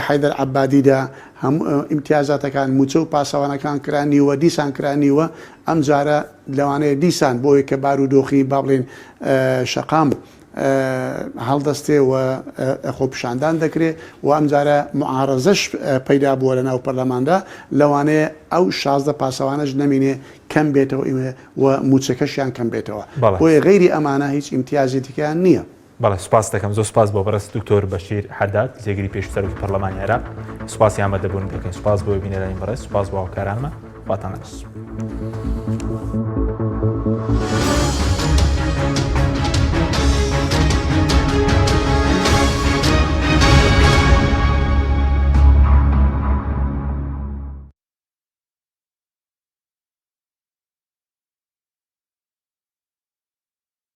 حەیدەر عەبادیدا هەموو ئیمتیازاتەکان موچە و پاسەوانەکان کرانیوە دیسان کرانیوە ئەم جارە لەوانەیە دیسان بۆی کە بارودۆخی با بڵێن شەقام هەڵدەستێ و خۆپشاندان دەکرێت و ئەم جارە معارەزەش پەیدا بووە لە ناو پەرلەماندا لەوانەیە ئەو 16 پاسەوانەش نەمینێ کەم بێتەوە و موچەکەشیان کەم بێتەوە بۆیە غەیری ئەمانە هیچ ئیمتیازێتیان نییە. بەڵێ سوپاس دەکەم زۆر سپاس بۆ بەڕست دکتۆر بەشیر حەداد جێگیری پێشتەرۆکی پەرلەمانی عێراق سوپاسی ئامادەبوون دەکەین سوپاس بۆ بینەرانی بەڕێز سوپاس بۆ هاوکارانمە خواتان لەگەڵ.